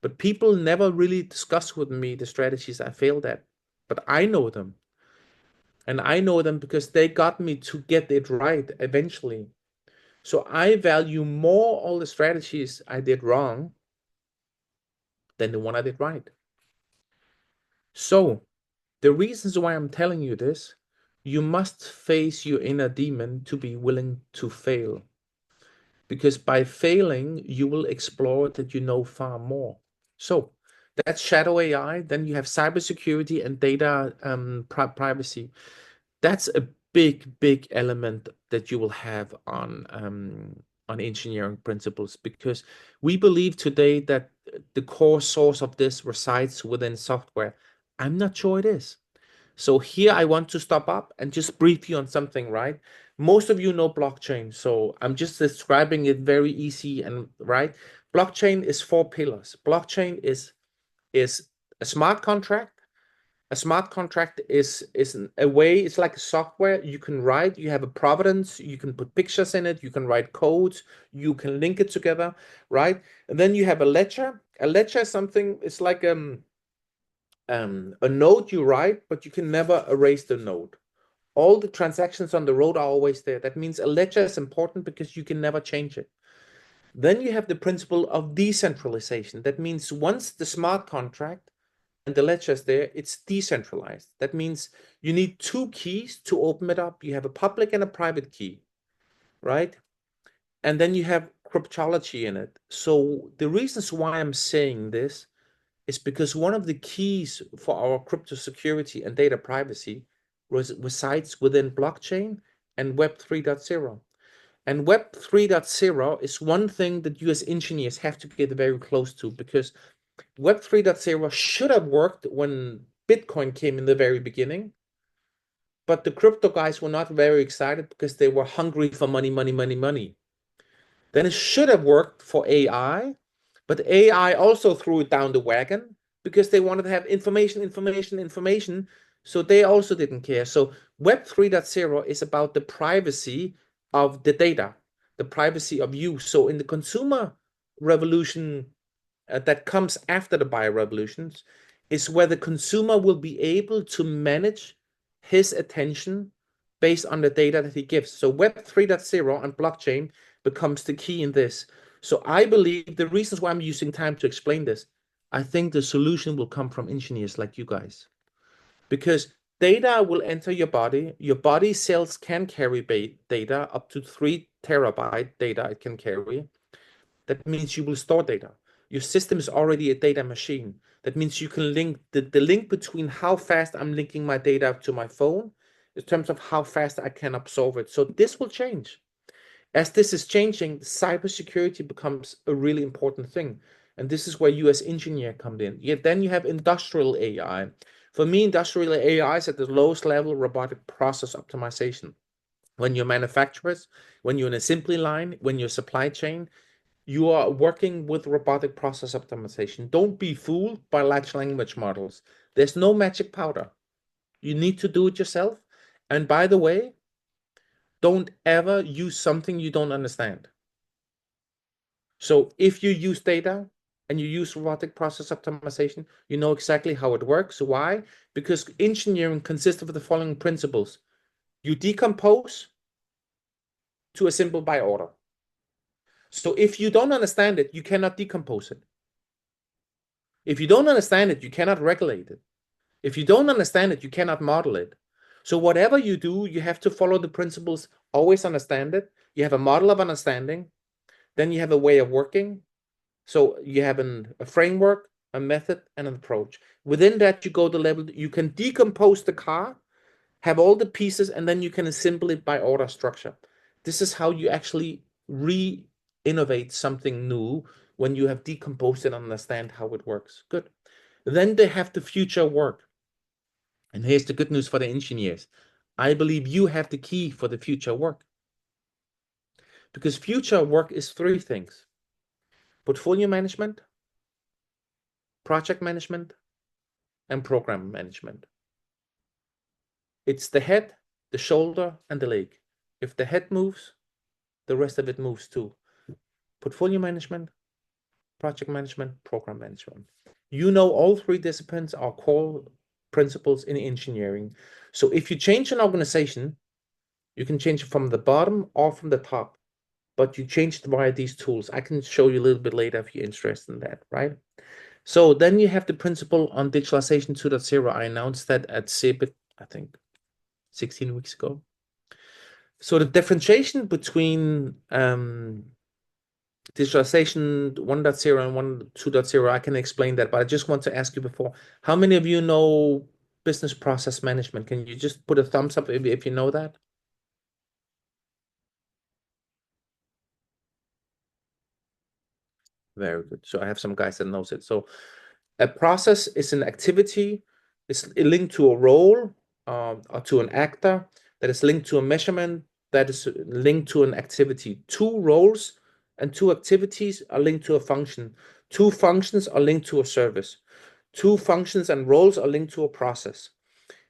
But people never really discuss with me the strategies I failed at. But I know them. And I know them because they got me to get it right eventually. So I value more all the strategies I did wrong than the one I did right. So the reasons why I'm telling you this, you must face your inner demon to be willing to fail. Because by failing, you will explore that you know far more. So that's shadow AI. Then you have cybersecurity and data privacy. That's a big element that you will have on engineering principles, because we believe today that the core source of this resides within software. I'm not sure it is. So here I want to stop up and just brief you on something, right? Most of you know blockchain, so I'm just describing it very easy and right. Blockchain is 4 pillars. Blockchain is a smart contract. A smart contract is a way, it's like a software you can write. You have a provenance, you can put pictures in it, you can write codes, you can link it together, right? And then you have a ledger. A ledger is something, it's like a node you write, but you can never erase the node. All the transactions on the road are always there. That means a ledger is important because you can never change it. Then you have the principle of decentralization. That means once the smart contract and the ledger is there, it's decentralized. That means you need 2 keys to open it up. You have a public and a private key, right? And then you have cryptology in it. So the reasons why I'm saying this is because one of the keys for our crypto security and data privacy resides within blockchain and Web 3.0. And Web 3.0 is one thing that you as engineers have to get very close to, because Web 3.0 should have worked when Bitcoin came in the very beginning. But the crypto guys were not very excited because they were hungry for money, money, money, money. Then it should have worked for AI, but AI also threw it down the wagon because they wanted to have information. So they also didn't care. So Web 3.0 is about the privacy of the data, the privacy of you. So in the consumer revolution that comes after the bio revolutions is where the consumer will be able to manage his attention based on the data that he gives. So Web 3.0 and blockchain becomes the key in this. So I believe the reasons why I'm using time to explain this, I think the solution will come from engineers like you guys. Because data will enter your body. Your body cells can carry data, up to 3 terabyte data it can carry. That means you will store data. Your system is already a data machine. That means you can link the link between how fast I'm linking my data to my phone in terms of how fast I can absorb it. So this will change. As this is changing, cybersecurity becomes a really important thing. And this is where you as engineer come in. Yet then you have industrial AI. For me, industrial AI is at the lowest level, robotic process optimization. When you're manufacturers, when you're in a assembly line, when you're supply chain, you are working with robotic process optimization. Don't be fooled by large language models. There's no magic powder. You need to do it yourself. And by the way, don't ever use something you don't understand. So if you use data and you use robotic process optimization, you know exactly how it works. Why? Because engineering consists of the following principles. You decompose to assemble by order. So if you don't understand it, you cannot decompose it. If you don't understand it, you cannot regulate it. If you don't understand it, you cannot model it. So whatever you do, you have to follow the principles, always understand it. You have a model of understanding, then you have a way of working. So you have a framework, a method, and an approach. Within that, you go to the level, you can decompose the car, have all the pieces, and then you can assemble it by order structure. This is how you actually re-innovate something new when you have decomposed it and understand how it works. Good. Then they have the future work. And here's the good news for the engineers. I believe you have the key for the future work. Because future work is 3 things: portfolio management, project management, and program management. It's the head, the shoulder, and the leg. If the head moves, the rest of it moves too. Portfolio management, project management, program management. You know, all 3 disciplines are core principles in engineering. So if you change an organization, you can change it from the bottom or from the top, but you change it via these tools. I can show you a little bit later if you're interested in that, right? So then you have the principle on digitalization 2.0. I announced that at CeBIT, I think 16 weeks ago. So the differentiation between digitalization 1.0 and 2.0, I can explain that, but I just want to ask you before, how many of you know business process management? Can you just put a thumbs up if you know that? Very good. So I have some guys that knows it. So a process is an activity, it's linked to a role or to an actor, that is linked to a measurement, that is linked to an activity. 2 roles and 2 activities are linked to a function. 2 functions are linked to a service. 2 functions and roles are linked to a process.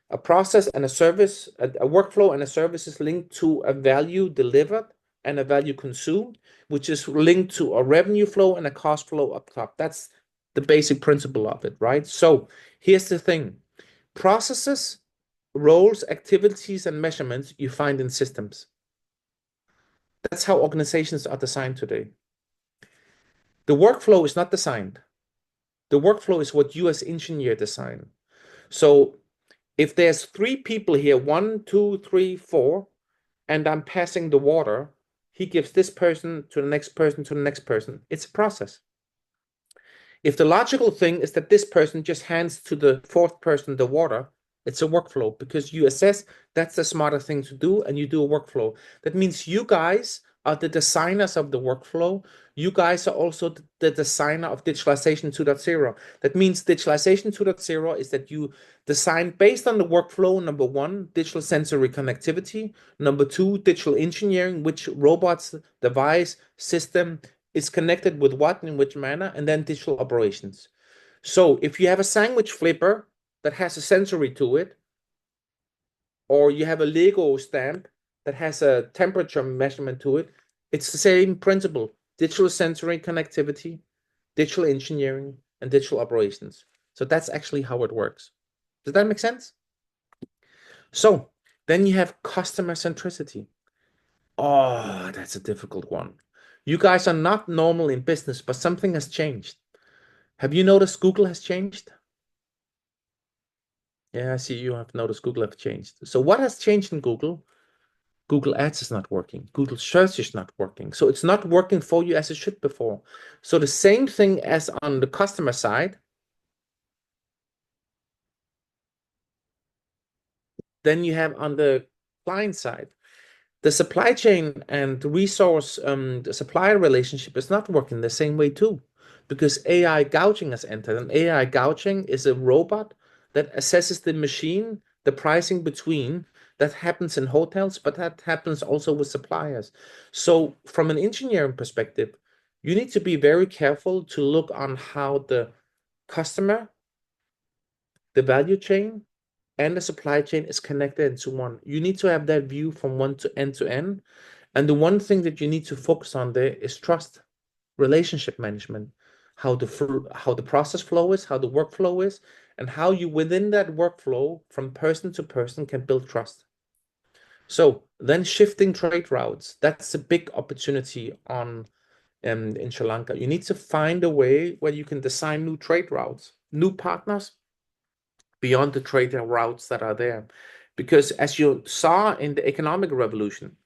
A process and a service, a workflow and a service is linked to a value delivered and a value consumed, which is linked to a revenue flow and a cost flow up top. That's the basic principle of it, right? So here's the thing. Processes, roles, activities, and measurements you find in systems. That's how organizations are designed today. The workflow is not designed. The workflow is what you as engineer design. So if there's 3 people here, 1, 2, 3, 4, and I'm passing the water, he gives this person to the next person to the next person. It's a process. If the logical thing is that this person just hands to the 4th person the water, it's a workflow, because you assess that's the smarter thing to do and you do a workflow. That means you guys are the designers of the workflow. You guys are also the designer of digitalization 2.0. That means digitalization 2.0 is that you design based on the workflow. Number 1, digital sensory connectivity. Number 2, digital engineering, which robots, device, system is connected with what, in which manner, and then digital operations. So if you have a sandwich flipper that has a sensory to it, or you have a Lego stamp that has a temperature measurement to it, it's the same principle: digital sensory connectivity, digital engineering, and digital operations. So that's actually how it works. Does that make sense? So then you have customer centricity. Oh, that's a difficult one. You guys are not normal in business, but something has changed. Have you noticed Google has changed? Yeah, I see you have noticed Google have changed. So what has changed in Google? Google Ads is not working. Google Search is not working. So it's not working for you as it should before. So the same thing as on the customer side, then you have on the client side. The supply chain and resource, the supplier relationship is not working the same way too, because AI gouging has entered. And AI gouging is a robot that assesses the machine, the pricing between. That happens in hotels, but that happens also with suppliers. So from an engineering perspective, you need to be very careful to look on how the customer, the value chain, and the supply chain is connected into one. You need to have that view from one to end. And the one thing that you need to focus on there is trust, relationship management, how the process flow is, how the workflow is, and how you within that workflow from person to person can build trust. So then shifting trade routes, that's a big opportunity on in Sri Lanka. You need to find a way where you can design new trade routes, new partners beyond the trade routes that are there. Because as you saw in the economic revolution,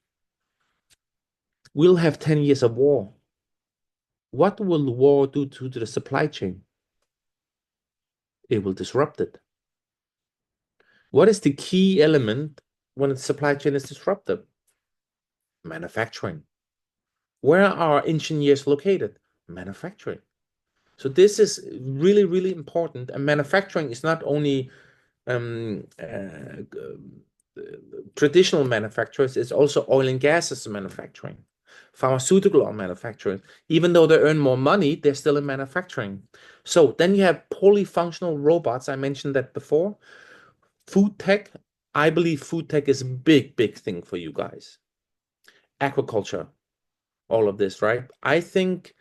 we'll have 10 years of war. What will war do to the supply chain? It will disrupt it. What is the key element when the supply chain is disrupted? Manufacturing. Where are engineers located? Manufacturing. So this is really, really important. And manufacturing is not only traditional manufacturers, it's also oil and gas as manufacturing, pharmaceutical manufacturing. Even though they earn more money, they're still in manufacturing. So then you have polyfunctional robots. I mentioned that before. Food tech. I believe food tech is a big, big thing for you guys. Aquaculture, all of this, right? I think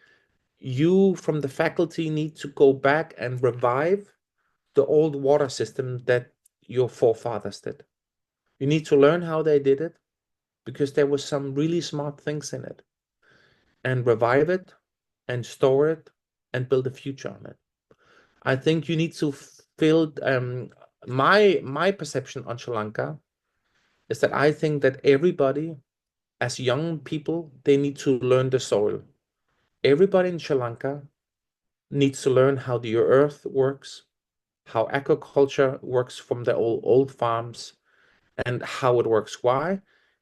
you from the faculty need to go back and revive the old water system that your forefathers did. You need to learn how they did it because there was some really smart things in it, and revive it and store it and build a future on it. I think you need to build my perception on Sri Lanka is that I think that everybody as young people, they need to learn the soil. Everybody in Sri Lanka needs to learn how the earth works, how aquaculture works from the old farms, and how it works. Why?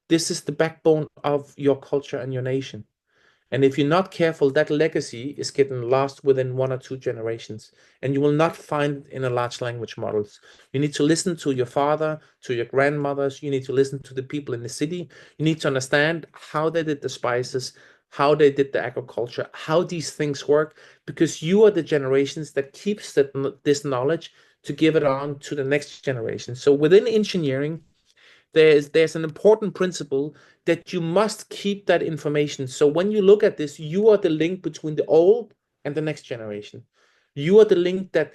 This is the backbone of your culture and your nation. And if you're not careful, that legacy is getting lost within 1 or 2 generations, and you will not find it in a large language models. You need to listen to your father, to your grandmothers. You need to listen to the people in the city. You need to understand how they did the spices, how they did the agriculture, how these things work, because you are the generations that keeps this knowledge to give it on to the next generation. So within engineering, there's an important principle that you must keep that information. So when you look at this, you are the link between the old and the next generation. You are the link that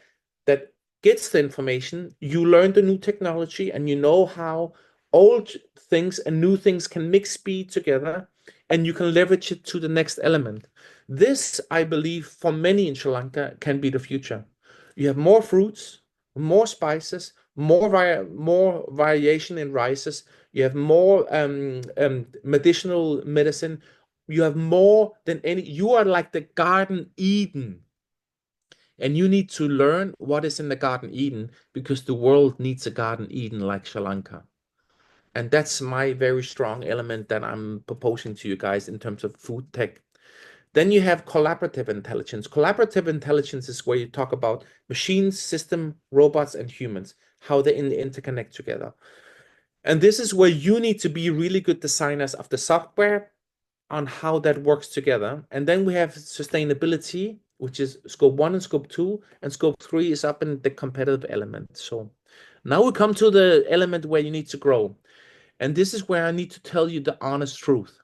gets the information. You learn the new technology, and you know how old things and new things can mix speed together, and you can leverage it to the next element. This, I believe, for many in Sri Lanka, can be the future. You have more fruits, more spices, more variation in rices. You have more medicinal medicine. You have more than any. You are like the Garden Eden, and you need to learn what is in the Garden Eden because the world needs a Garden Eden like Sri Lanka. And that's my very strong element that I'm proposing to you guys in terms of food tech. Then you have collaborative intelligence. Collaborative intelligence is where you talk about machines, system, robots, and humans, how they interconnect together. And this is where you need to be really good designers of the software on how that works together. And then we have sustainability, which is scope 1 and scope 2, and scope 3 is up in the competitive element. So now we come to the element where you need to grow. And this is where I need to tell you the honest truth.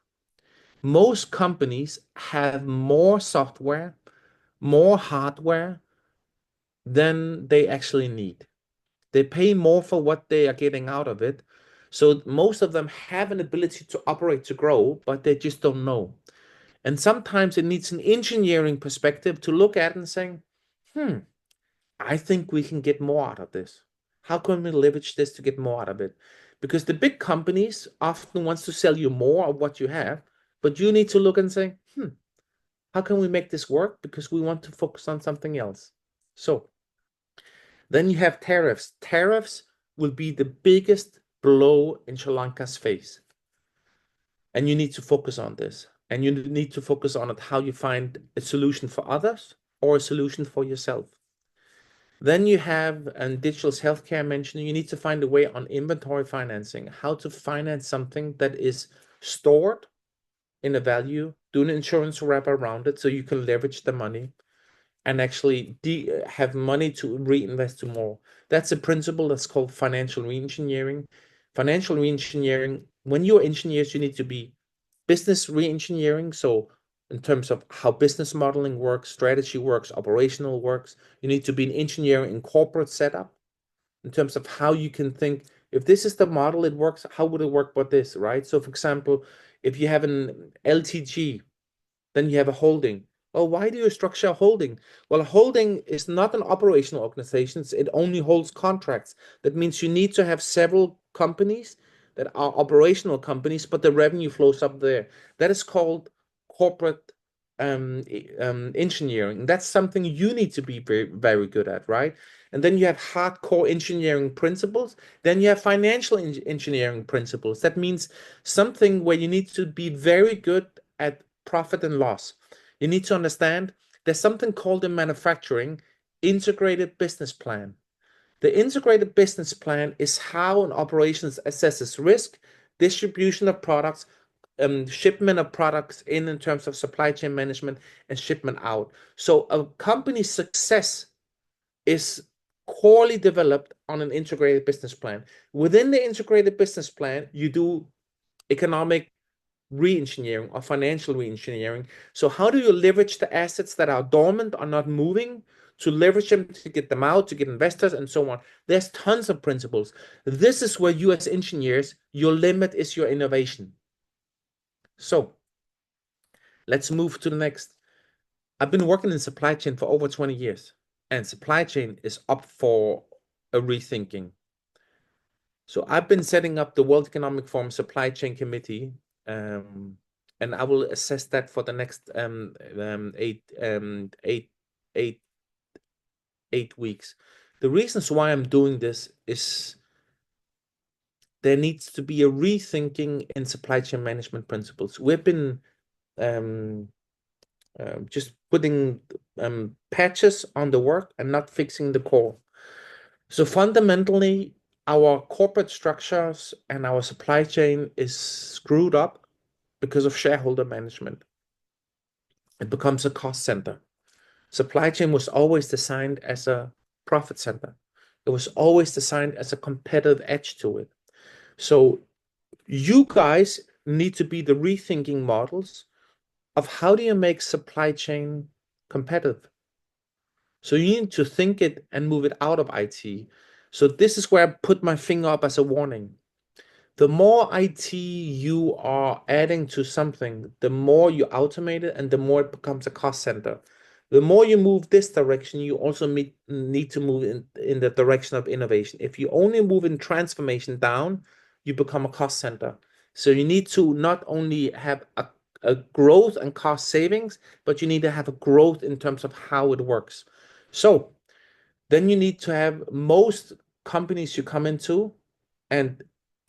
Most companies have more software, more hardware than they actually need. They pay more for what they are getting out of it. So most of them have an ability to operate to grow, but they just don't know. And sometimes it needs an engineering perspective to look at and saying, I think we can get more out of this. How can we leverage this to get more out of it? Because the big companies often wants to sell you more of what you have, but you need to look and say, how can we make this work? Because we want to focus on something else. So then you have tariffs. Tariffs will be the biggest blow in Sri Lanka's face. And you need to focus on this. And you need to focus on it, how you find a solution for others or a solution for yourself. Then you have, and digital healthcare mentioned, you need to find a way on inventory financing, how to finance something that is stored in a value, do an insurance wrap around it so you can leverage the money and actually have money to reinvest to more. That's a principle that's called financial reengineering. Financial reengineering, when you're engineers, you need to be business reengineering. So in terms of how business modeling works, strategy works, operational works, you need to be an engineer in corporate setup in terms of how you can think, if this is the model, it works, how would it work with this, right? So for example, if you have an LTG, then you have a holding. Well, why do you structure a holding? Well, a holding is not an operational organization. It only holds contracts. That means you need to have several companies that are operational companies, but the revenue flows up there. That is called corporate engineering. That's something you need to be very, very good at, right? And then you have hardcore engineering principles. Then you have financial engineering principles. That means something where you need to be very good at profit and loss. You need to understand there's something called in manufacturing integrated business plan. The integrated business plan is how an operations assesses risk, distribution of products, shipment of products in terms of supply chain management, and shipment out. So a company's success is corely developed on an integrated business plan. Within the integrated business plan, you do economic re-engineering or financial re-engineering. So how do you leverage the assets that are dormant, are not moving, to leverage them, to get them out, to get investors, and so on? There's tons of principles. This is where you as engineers, your limit is your innovation. So let's move to the next. I've been working in supply chain for over 20 years, and supply chain is up for a rethinking. So I've been setting up the World Economic Forum Supply Chain Committee, and I will assess that for the next 8 weeks. The reasons why I'm doing this is there needs to be a rethinking in supply chain management principles. We've been just putting patches on the work and not fixing the core. So fundamentally, our corporate structures and our supply chain is screwed up because of shareholder management. It becomes a cost center. Supply chain was always designed as a profit center. It was always designed as a competitive edge to it. So you guys need to be the rethinking models of how do you make supply chain competitive. So you need to think it and move it out of IT. So this is where I put my finger up as a warning. The more IT you are adding to something, the more you automate it and the more it becomes a cost center. The more you move this direction, you also need to move in the direction of innovation. If you only move in transformation down, you become a cost center. So you need to not only have a growth and cost savings, but you need to have a growth in terms of how it works. So then you need to have most companies you come into, and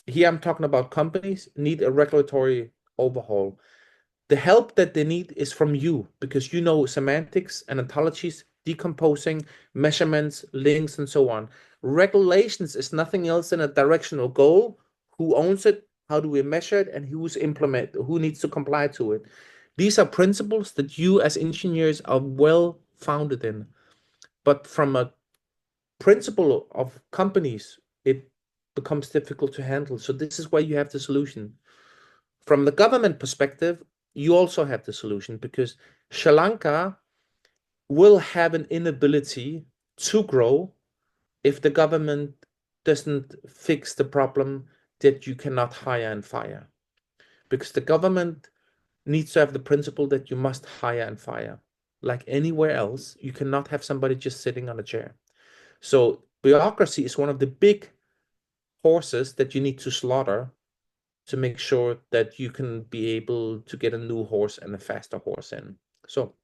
here I'm talking about companies, need a regulatory overhaul. The help that they need is from you because you know semantics and ontologies, decomposing, measurements, links, and so on. Regulations is nothing else than a directional goal. Who owns it? How do we measure it? And who needs to comply to it? These are principles that you as engineers are well founded in. But from a principle of companies, it becomes difficult to handle. So this is why you have the solution. From the government perspective, you also have the solution because Sri Lanka will have an inability to grow if the government doesn't fix the problem that you cannot hire and fire. Because the government needs to have the principle that you must hire and fire. Like anywhere else, you cannot have somebody just sitting on a chair. So Bureaucracy is one of the big horses that you need to slaughter to make sure that you can be able to get a new horse and a faster horse in. So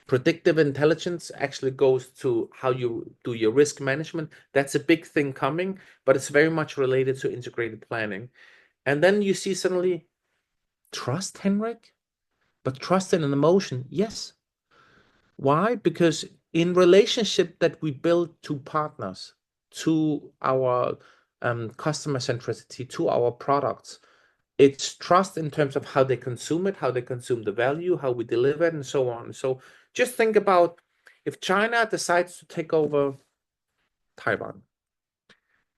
predictive intelligence actually goes to how you do your risk management. That's a big thing coming, but it's very much related to integrated planning. And then you see suddenly trust, Henrik, but trust in an emotion. Yes. Why? Because in relationship that we build to partners, to our customer centricity, to our products, it's trust in terms of how they consume it, how they consume the value, how we deliver it, and so on. So just think about if China decides to take over Taiwan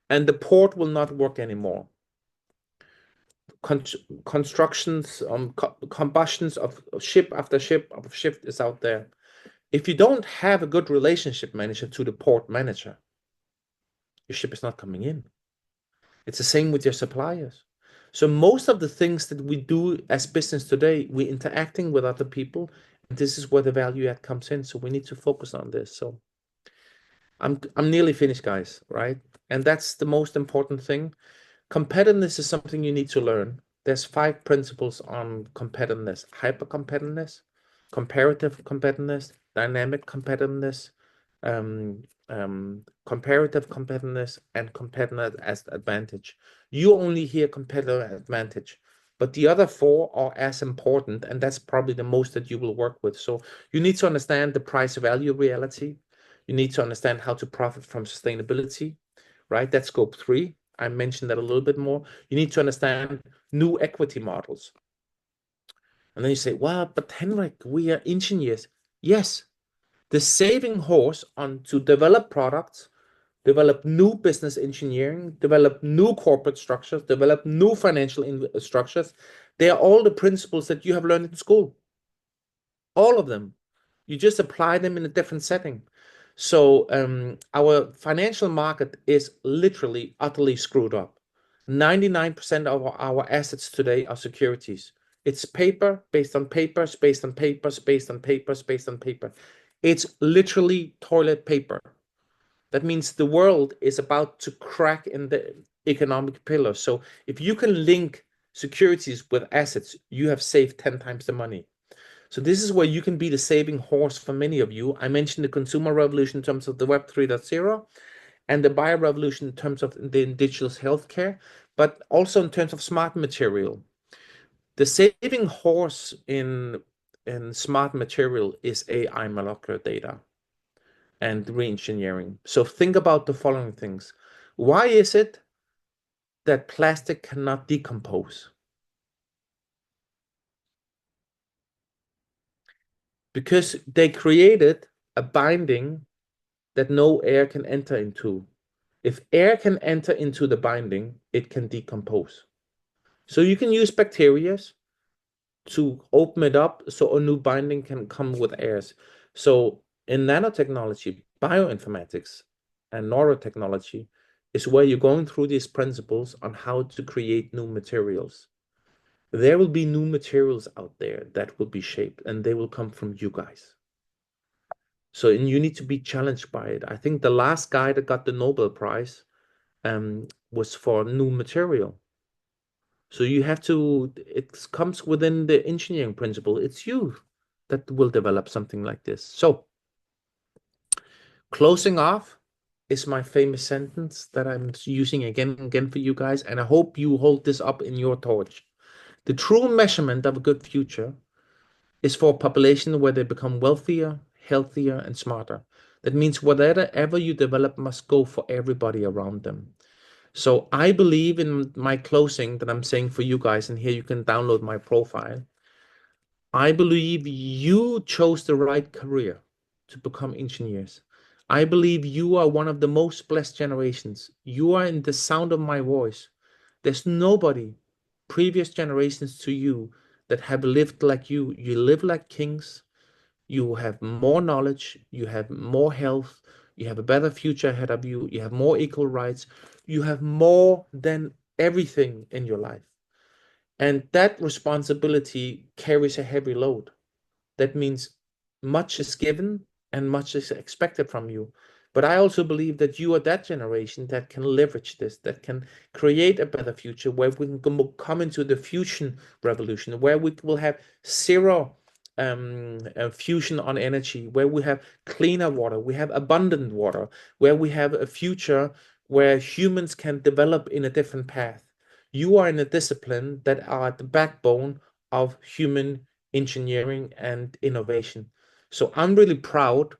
and the port will not work anymore. Constructions, combustions of ship after ship of ship is out there. If you don't have a good relationship manager to the port manager, your ship is not coming in. It's the same with your suppliers. So most of the things that we do as business today, we're interacting with other people. And this is where the value add comes in. So we need to focus on this. So I'm nearly finished, guys, right? And that's the most important thing. Competitiveness is something you need to learn. There's 5 principles on competitiveness: hyper competitiveness, comparative competitiveness, dynamic competitiveness, comparative competitiveness, and competitive as advantage. You only hear competitive advantage, but the other 4 are as important, and that's probably the most that you will work with. So you need to understand the price value reality. You need to understand how to profit from sustainability, right? That's scope 3. I mentioned that a little bit more. You need to understand new equity models. And then you say, well, but Henrik, we are engineers. Yes, the saving horse on to develop products, develop new business engineering, develop new corporate structures, develop new financial structures. They are all the principles that you have learned in school. All of them. You just apply them in a different setting. So our financial market is literally utterly screwed up. 99% of our assets today are securities. It's paper based on papers, based on papers, based on papers, based on paper. It's literally toilet paper. That means the world is about to crack in the economic pillar. So if you can link securities with assets, you have saved 10 times the money. So this is where you can be the saving horse for many of you. I mentioned the consumer revolution in terms of the Web 3.0 and the bio revolution in terms of the digital healthcare, but also in terms of smart material. The saving horse in smart material is AI molecular data and re-engineering. So think about the following things. Why is it that plastic cannot decompose? Because they created a binding that no air can enter into. If air can enter into the binding, it can decompose. So you can use bacteria to open it up so a new binding can come with airs. So in nanotechnology, bioinformatics, and neurotechnology is where you're going through these principles on how to create new materials. There will be new materials out there that will be shaped, and they will come from you guys. So and you need to be challenged by it. I think the last guy that got the Nobel Prize was for new material. So you have to, it comes within the engineering principle. It's you that will develop something like this. So closing off is my famous sentence that I'm using again and again for you guys. And I hope you hold this up in your torch. The true measurement of a good future is for a population where they become wealthier, healthier, and smarter. That means whatever you develop must go for everybody around them. So I believe in my closing that I'm saying for you guys, and here you can download my profile. I believe you chose the right career to become engineers. I believe you are one of the most blessed generations. You are in the sound of my voice. There's nobody previous generations to you that have lived like you. You live like kings. You have more knowledge. You have more health. You have a better future ahead of you. You have more equal rights. You have more than everything in your life. And that responsibility carries a heavy load. That means much is given and much is expected from you. But I also believe that you are that generation that can leverage this, that can create a better future where we can come into the fusion revolution, where we will have zero fusion on energy, where we have cleaner water, we have abundant water, where we have a future where humans can develop in a different path. You are in a discipline that are at the backbone of human engineering and innovation. So I'm really proud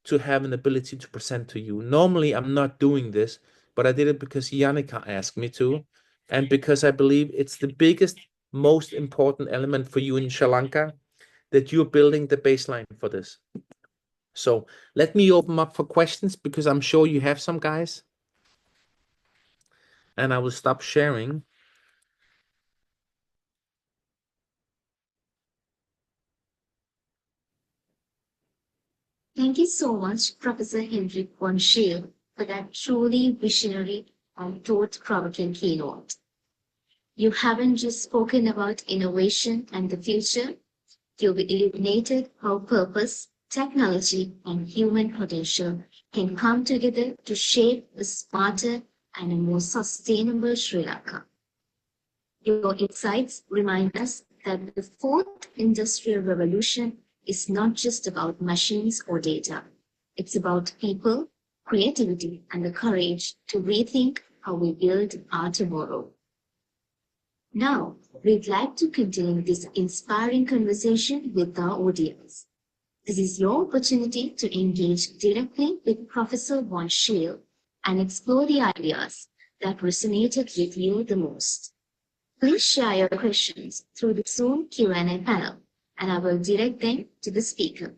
to have an ability to present to you. Normally, I'm not doing this, but I did it because Yannicka asked me to, and because I believe it's the biggest, most important element for you in Sri Lanka, that you're building the baseline for this. So let me open up for questions because I'm sure you have some, guys. And I will stop sharing. Thank you so much, Professor Henrik von Scheel, for that truly visionary and thought-provoking keynote. You haven't just spoken about innovation and the future, you've illuminated how purpose, technology, and human potential can come together to shape a smarter and a more sustainable Sri Lanka. Your insights remind us that the fourth industrial revolution is not just about machines or data. It's about people, creativity, and the courage to rethink how we build our tomorrow. Now, we'd like to continue this inspiring conversation with our audience. This is your opportunity to engage directly with Professor von Scheel and explore the ideas that resonated with you the most. Please share your questions through the Zoom Q&A panel, and I will direct them to the speaker.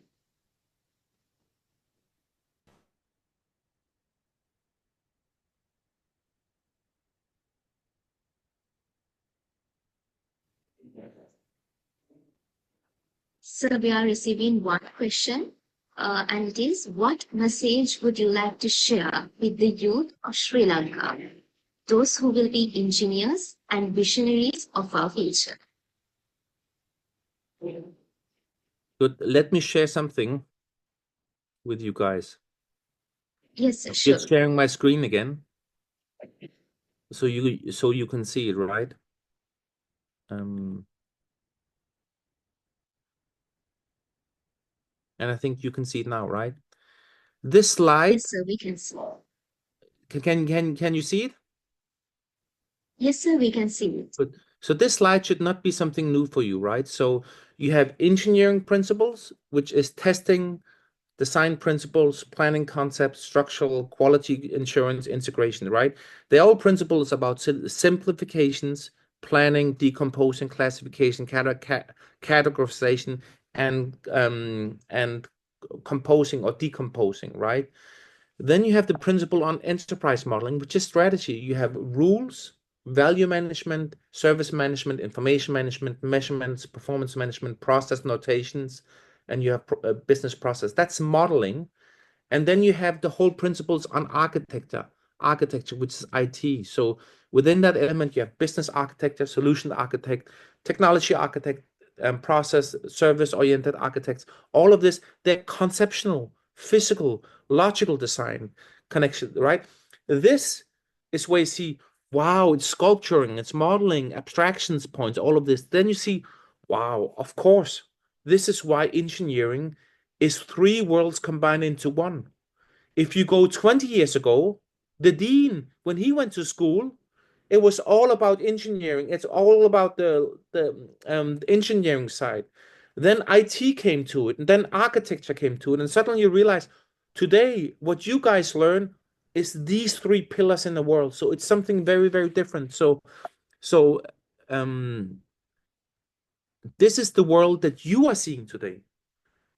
So we are receiving one question, and it is, what message would you like to share with the youth of Sri Lanka, those who will be engineers and visionaries of our future? Good. Let me share something with you guys. Yes, sir, sure. Just sharing my screen again, so you can see it, right? And I think you can see it now, right? This slide. Yes, sir, we can see. Can you see it? Yes, sir, we can see it. Good. So this slide should not be something new for you, right? So you have engineering principles, which is testing, design principles, planning concepts, structural, quality assurance, integration, right? They're all principles about simplifications, planning, decomposing, classification, categorization, and composing or decomposing, right? Then you have the principle on enterprise modeling, which is strategy. You have rules, value management, service management, information management, measurements, performance management, process notations, and you have business process. That's modeling. And then you have the whole principles on architecture, which is IT. So within that element, you have business architecture, solution architect, technology architect, process, service-oriented architects. All of this, they're conceptual, physical, logical design connection, right? This is where you see, wow, it's sculpturing, it's modeling, abstractions points, all of this. Then you see, wow, of course, this is why engineering is three worlds combined into one. If you go 20 years ago, the dean, when he went to school, it was all about engineering. It's all about the engineering side. Then IT came to it, and then architecture came to it, and suddenly you realize today what you guys learn is these three pillars in the world. So it's something very, very different. So this is the world that you are seeing today.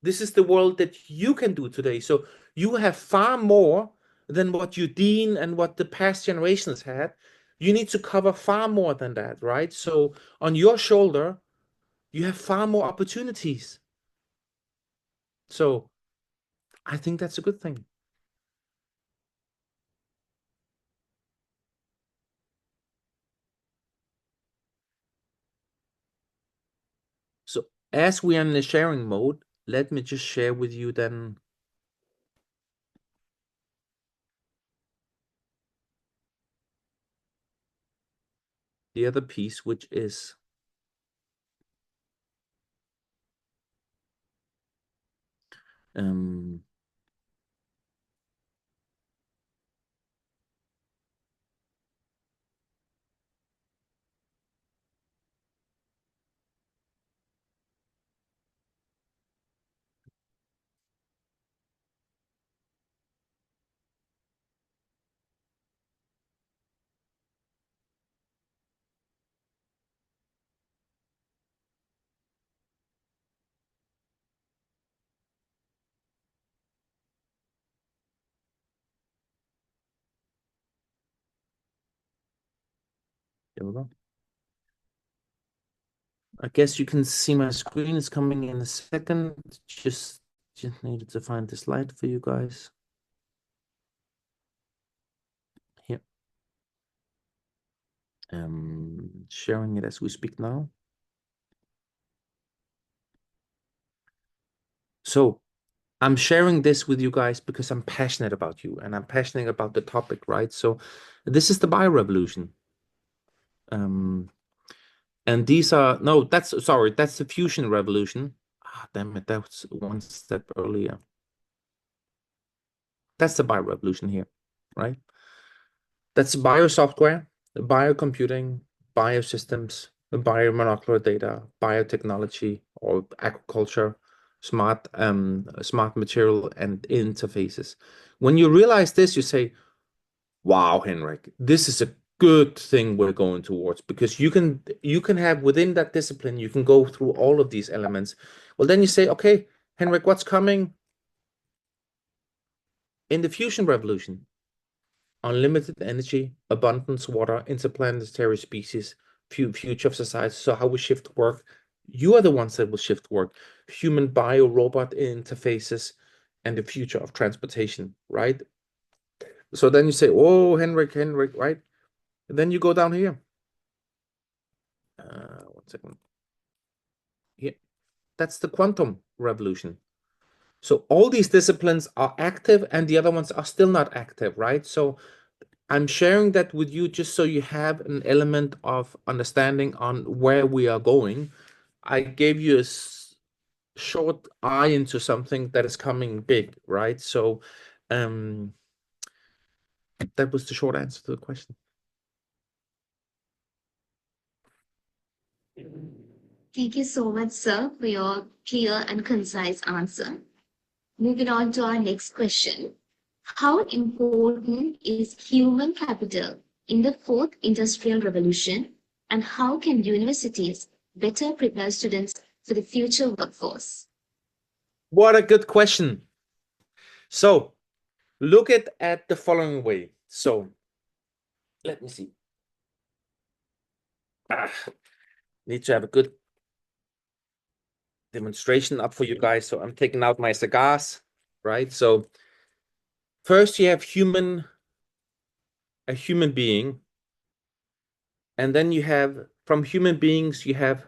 This is the world that you can do today. So you have far more than what your dean and what the past generations had. You need to cover far more than that, right? So on your shoulder, you have far more opportunities. So I think that's a good thing. So as we are in the sharing mode, let me just share with you then the other piece, which is here we go. I guess you can see my screen is coming in a second. Just needed to find the slide for you guys. Here. Sharing it as we speak now. So I'm sharing this with you guys because I'm passionate about you and I'm passionate about the topic, right? So this is the biorevolution. And these are, no, that's the fusion revolution. Ah, damn it, that was one step earlier. That's the biorevolution here, right? That's biosoftware, biocomputing, biosystems, biomolecular data, biotechnology, or agriculture, smart material and interfaces. When you realize this, you say, wow, Henrik, this is a good thing we're going towards, because you can have within that discipline, you can go through all of these elements. Well, then you say, okay, Henrik, what's coming in the fusion revolution? Unlimited energy, abundance, water, interplanetary species, future of society. So how we shift work. You are the ones that will shift work. Human bio-robot interfaces and the future of transportation, right? So then you say, oh, Henrik, right? And then you go down here. 1 second. Here. That's the quantum revolution. So all these disciplines are active and the other ones are still not active, right? So I'm sharing that with you just so you have an element of understanding on where we are going. I gave you a short eye into something that is coming big, right? So that was the short answer to the question. Thank you so much, sir, for your clear and concise answer. Moving on to our next question. How important is human capital in the fourth industrial revolution, and how can universities better prepare students for the future workforce? What a good question. So look at the following way. So let me see. Need to have a good demonstration up for you guys. So I'm taking out my cigars, right? So first you have a human being, and then you have, from human beings, you have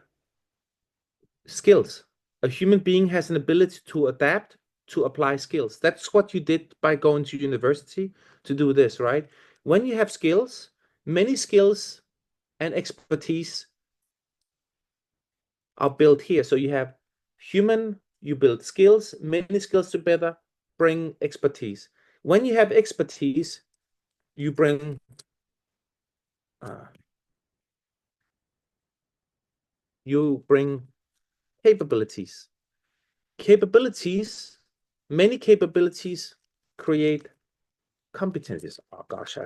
skills. A human being has an ability to adapt, to apply skills. That's what you did by going to university to do this, right? When you have skills, many skills and expertise are built here. So you have human, you build skills, many skills together, bring expertise. When you have expertise, you bring capabilities. Many capabilities create competencies. Oh gosh,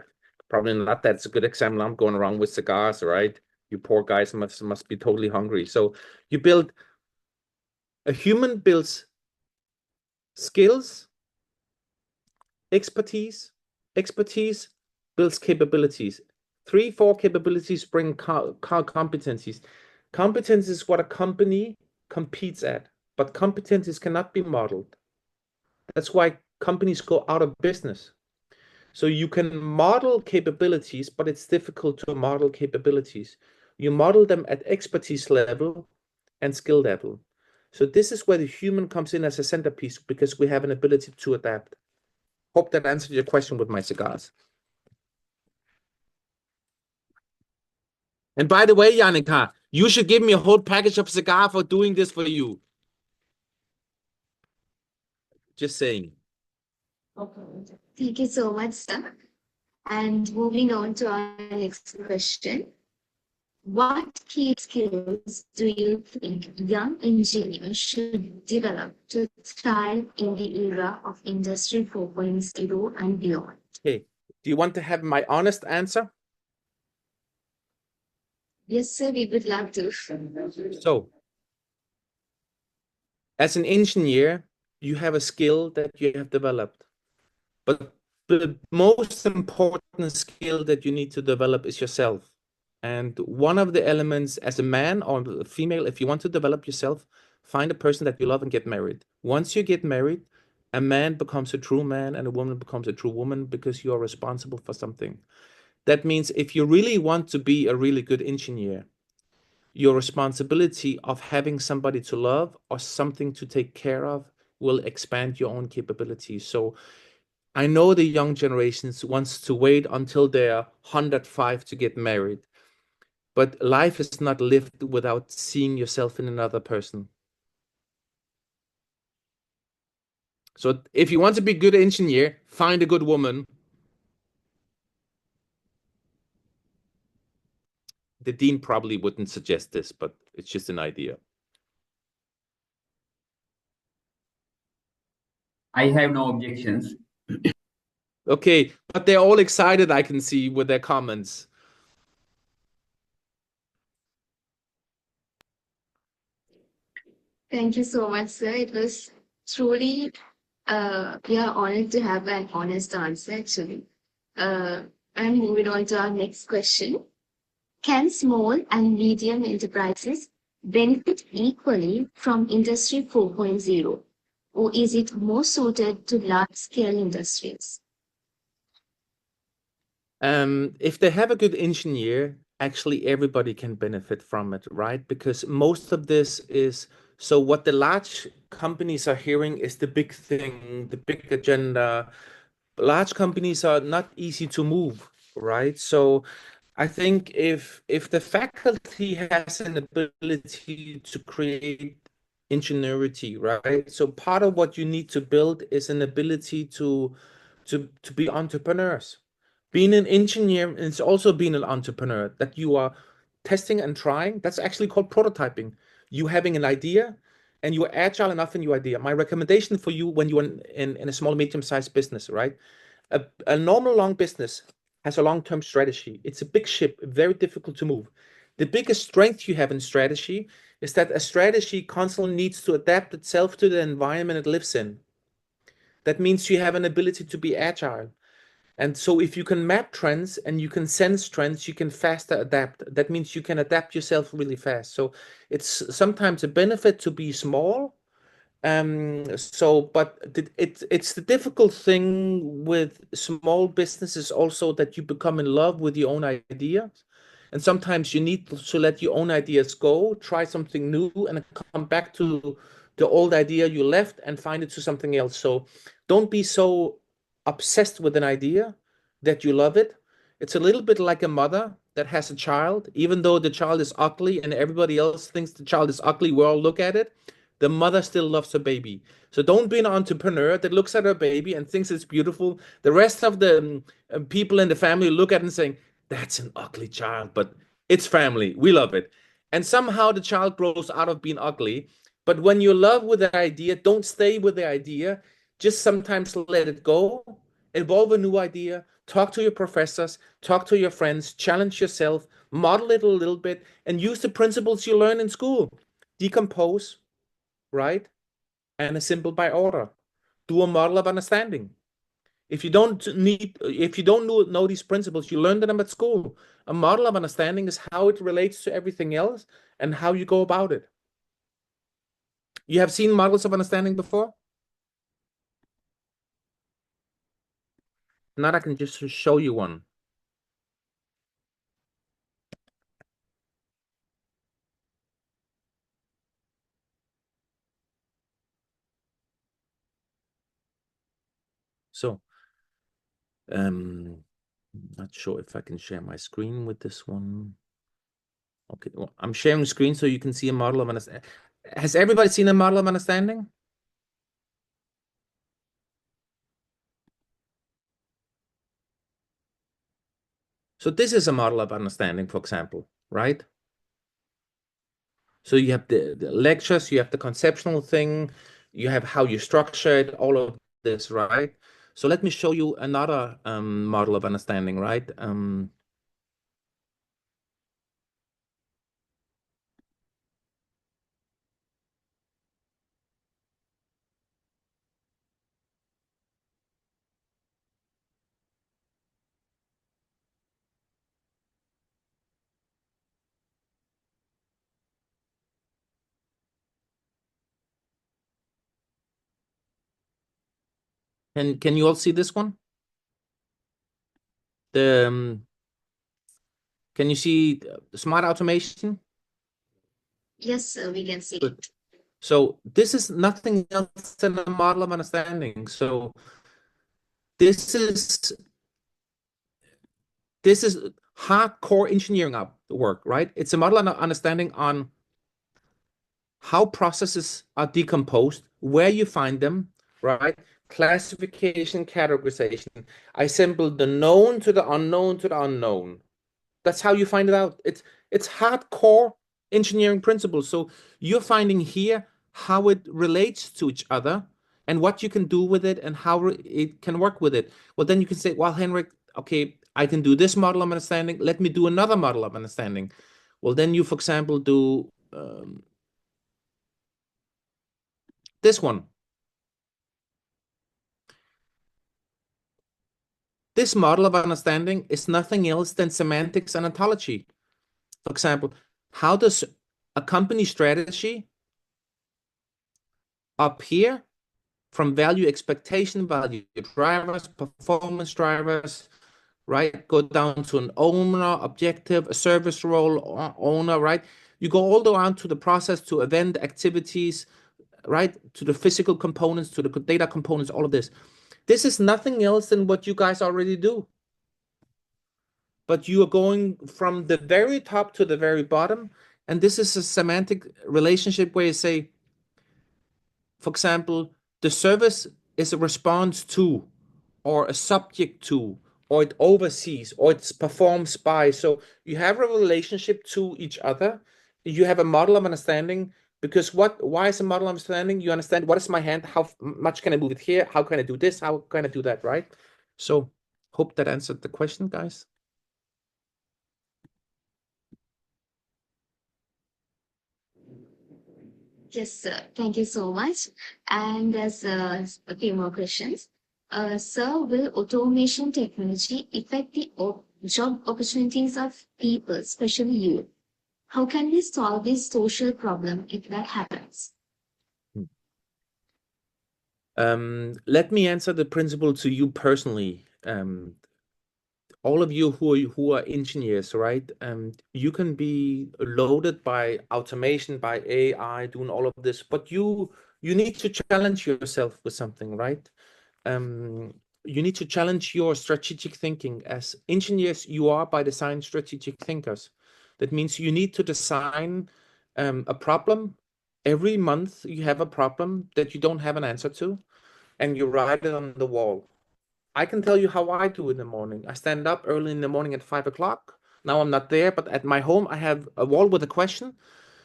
probably not that's a good example. I'm going around with cigars, right? You poor guys must be totally hungry. So a human builds skills, expertise builds capabilities. 3-4 capabilities bring competencies. Competence is what a company competes at, but competencies cannot be modeled. That's why companies go out of business. So you can model capabilities, but it's difficult to model capabilities. You model them at expertise level and skill level. So this is where the human comes in as a centerpiece, because we have an ability to adapt. Hope that answered your question with my cigars. And by the way, Janika, you should give me a whole package of cigar for doing this for you. Just saying. Thank you so much, sir. And moving on to our next question. What key skills do you think young engineers should develop to thrive in the era of Industry 4.0 and beyond? Okay. Do you want to have my honest answer? Yes, sir, we would love to. So, as an engineer, you have a skill that you have developed. But the most important skill that you need to develop is yourself. And one of the elements as a man or a female, if you want to develop yourself, find a person that you love and get married. Once you get married, a man becomes a true man and a woman becomes a true woman because you are responsible for something. That means if you really want to be a really good engineer, your responsibility of having somebody to love or something to take care of will expand your own capabilities. So I know the young generations wants to wait until they're 105 to get married, but life is not lived without seeing yourself in another person. So if you want to be a good engineer, find a good woman. The dean probably wouldn't suggest this, but it's just an idea. I have no objections. Okay, but they're all excited, I can see, with their comments. Thank you so much, sir. It was truly, we are honored to have an honest answer, actually. And moving on to our next question. Can small and medium enterprises benefit equally from Industry 4.0, or is it more suited to large-scale industries? If they have a good engineer, actually everybody can benefit from it, right? Because most of this is so what the large companies are hearing is the big thing, the big agenda. Large companies are not easy to move, right? So I think if the faculty has an ability to create ingenuity, right? So part of what you need to build is an ability to be entrepreneurs. Being an engineer is also being an entrepreneur, that you are testing and trying. That's actually called prototyping. You having an idea and you're agile enough in your idea. My recommendation for you when you're in a small, medium-sized business, right? A normal long business has a long-term strategy. It's a big ship, very difficult to move. The biggest strength you have in strategy is that a strategy constantly needs to adapt itself to the environment it lives in. That means you have an ability to be agile. And so if you can map trends and you can sense trends, you can faster adapt. That means you can adapt yourself really fast. So it's sometimes a benefit to be small. But it's the difficult thing with small businesses also that you become in love with your own ideas. And sometimes you need to let your own ideas go, try something new, and come back to the old idea you left and find it to something else. So don't be so obsessed with an idea that you love it. It's a little bit like a mother that has a child, even though the child is ugly and everybody else thinks the child is ugly, we all look at it. The mother still loves her baby. So don't be an entrepreneur that looks at her baby and thinks it's beautiful. The rest of the people in the family look at it and saying, that's an ugly child, but it's family. We love it. And somehow the child grows out of being ugly. But when you love with the idea, don't stay with the idea. Just sometimes let it go, evolve a new idea, talk to your professors, talk to your friends, challenge yourself, model it a little bit, and use the principles you learn in school. Decompose, right? And assemble by order. Do a model of understanding. If you don't know these principles, you learn them at school. A model of understanding is how it relates to everything else and how you go about it. You have seen models of understanding before? Now I can just show you one. So, not sure if I can share my screen with this one. Okay, well, I'm sharing the screen so you can see a model of understanding. Has everybody seen a model of understanding? So this is a model of understanding, for example, right? So you have the lectures, you have the conceptual thing, you have how you structure it, all of this, right? So let me show you another model of understanding, right? And can you all see this one? Can you see smart automation? Yes, sir, we can see Good. it. So this is nothing else than a model of understanding. So this is hardcore engineering work, right? It's a model of understanding on how processes are decomposed, where you find them, right? Classification, categorization. I assemble the known to the unknown to the unknown. That's how you find it out. It's hardcore engineering principles. So you're finding here how it relates to each other and what you can do with it and how it can work with it. Well, then you can say, well, Henrik, okay, I can do this model of understanding. Let me do another model of understanding. Well, then you, for example, do this one. This model of understanding is nothing else than semantics and ontology. For example, how does a company strategy up here from value expectation, value drivers, performance drivers, right? Go down to an owner, objective, a service role, owner, right? You go all the way down to the process, to event activities, right? To the physical components, to the data components, all of this. This is nothing else than what you guys already do. But you are going from the very top to the very bottom. And this is a semantic relationship where you say, for example, the service is a response to, or a subject to, or it oversees, or it's performs by. So you have a relationship to each other. You have a model of understanding. Because why is a model of understanding? You understand what is my hand, how much can I move it here, how can I do this, how can I do that, right? So hope that answered the question, guys. Yes, sir. Thank you so much. And there's a few more questions. Sir, will automation technology affect the job opportunities of people, especially youth? How can we solve this social problem if that happens? Let me answer the principle to you personally. All of you who are engineers, right? You can be loaded by automation, by AI, doing all of this, but you need to challenge yourself with something, right? You need to challenge your strategic thinking. As engineers, you are by design strategic thinkers. That means you need to design a problem. Every month you have a problem that you don't have an answer to, and you write it on the wall. I can tell you how I do in the morning. I stand up early in the morning at 5 o'clock. Now I'm not there, but at my home, I have a wall with a question.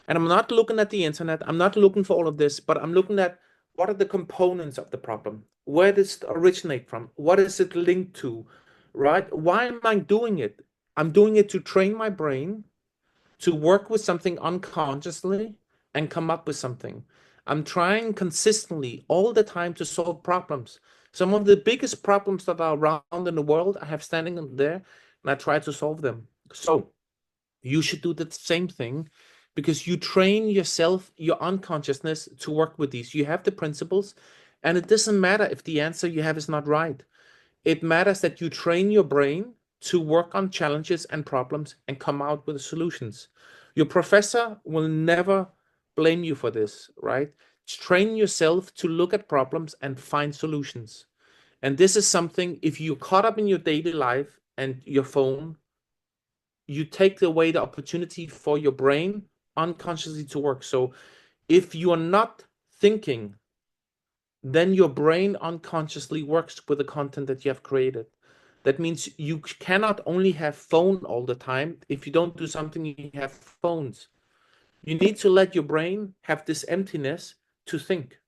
And I'm not looking at the internet. I'm not looking for all of this, but I'm looking at what are the components of the problem? Where does it originate from? What is it linked to? Right? Why am I doing it? I'm doing it to train my brain to work with something unconsciously and come up with something. I'm trying consistently all the time to solve problems. Some of the biggest problems that are around in the world, I have standing there and I try to solve them. So you should do the same thing because you train yourself, your unconsciousness to work with these. You have the principles, and it doesn't matter if the answer you have is not right. It matters that you train your brain to work on challenges and problems and come out with solutions. Your professor will never blame you for this, right? Train yourself to look at problems and find solutions. And this is something, if you're caught up in your daily life and your phone, you take away the opportunity for your brain unconsciously to work. So if you are not thinking, then your brain unconsciously works with the content that you have created. That means you cannot only have phone all the time. If you don't do something, you have phones. You need to let your brain have this emptiness to think,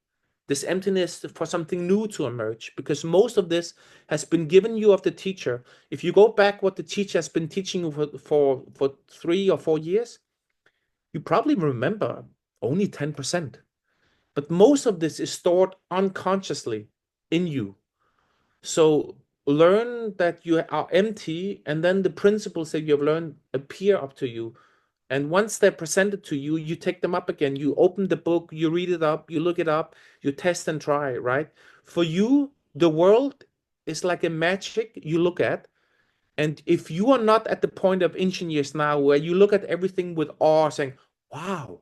this emptiness for something new to emerge, because most of this has been given you of the teacher. If you go back what the teacher has been teaching you for 3 or 4 years, you probably remember only 10%. But most of this is stored unconsciously in you. So learn that you are empty, and then the principles that you have learned appear up to you. And once they're presented to you, you take them up again. You open the book, you read it up, you look it up, you test and try, right? For you, the world is like a magic you look at. And if you are not at the point of engineers now where you look at everything with awe, saying, wow,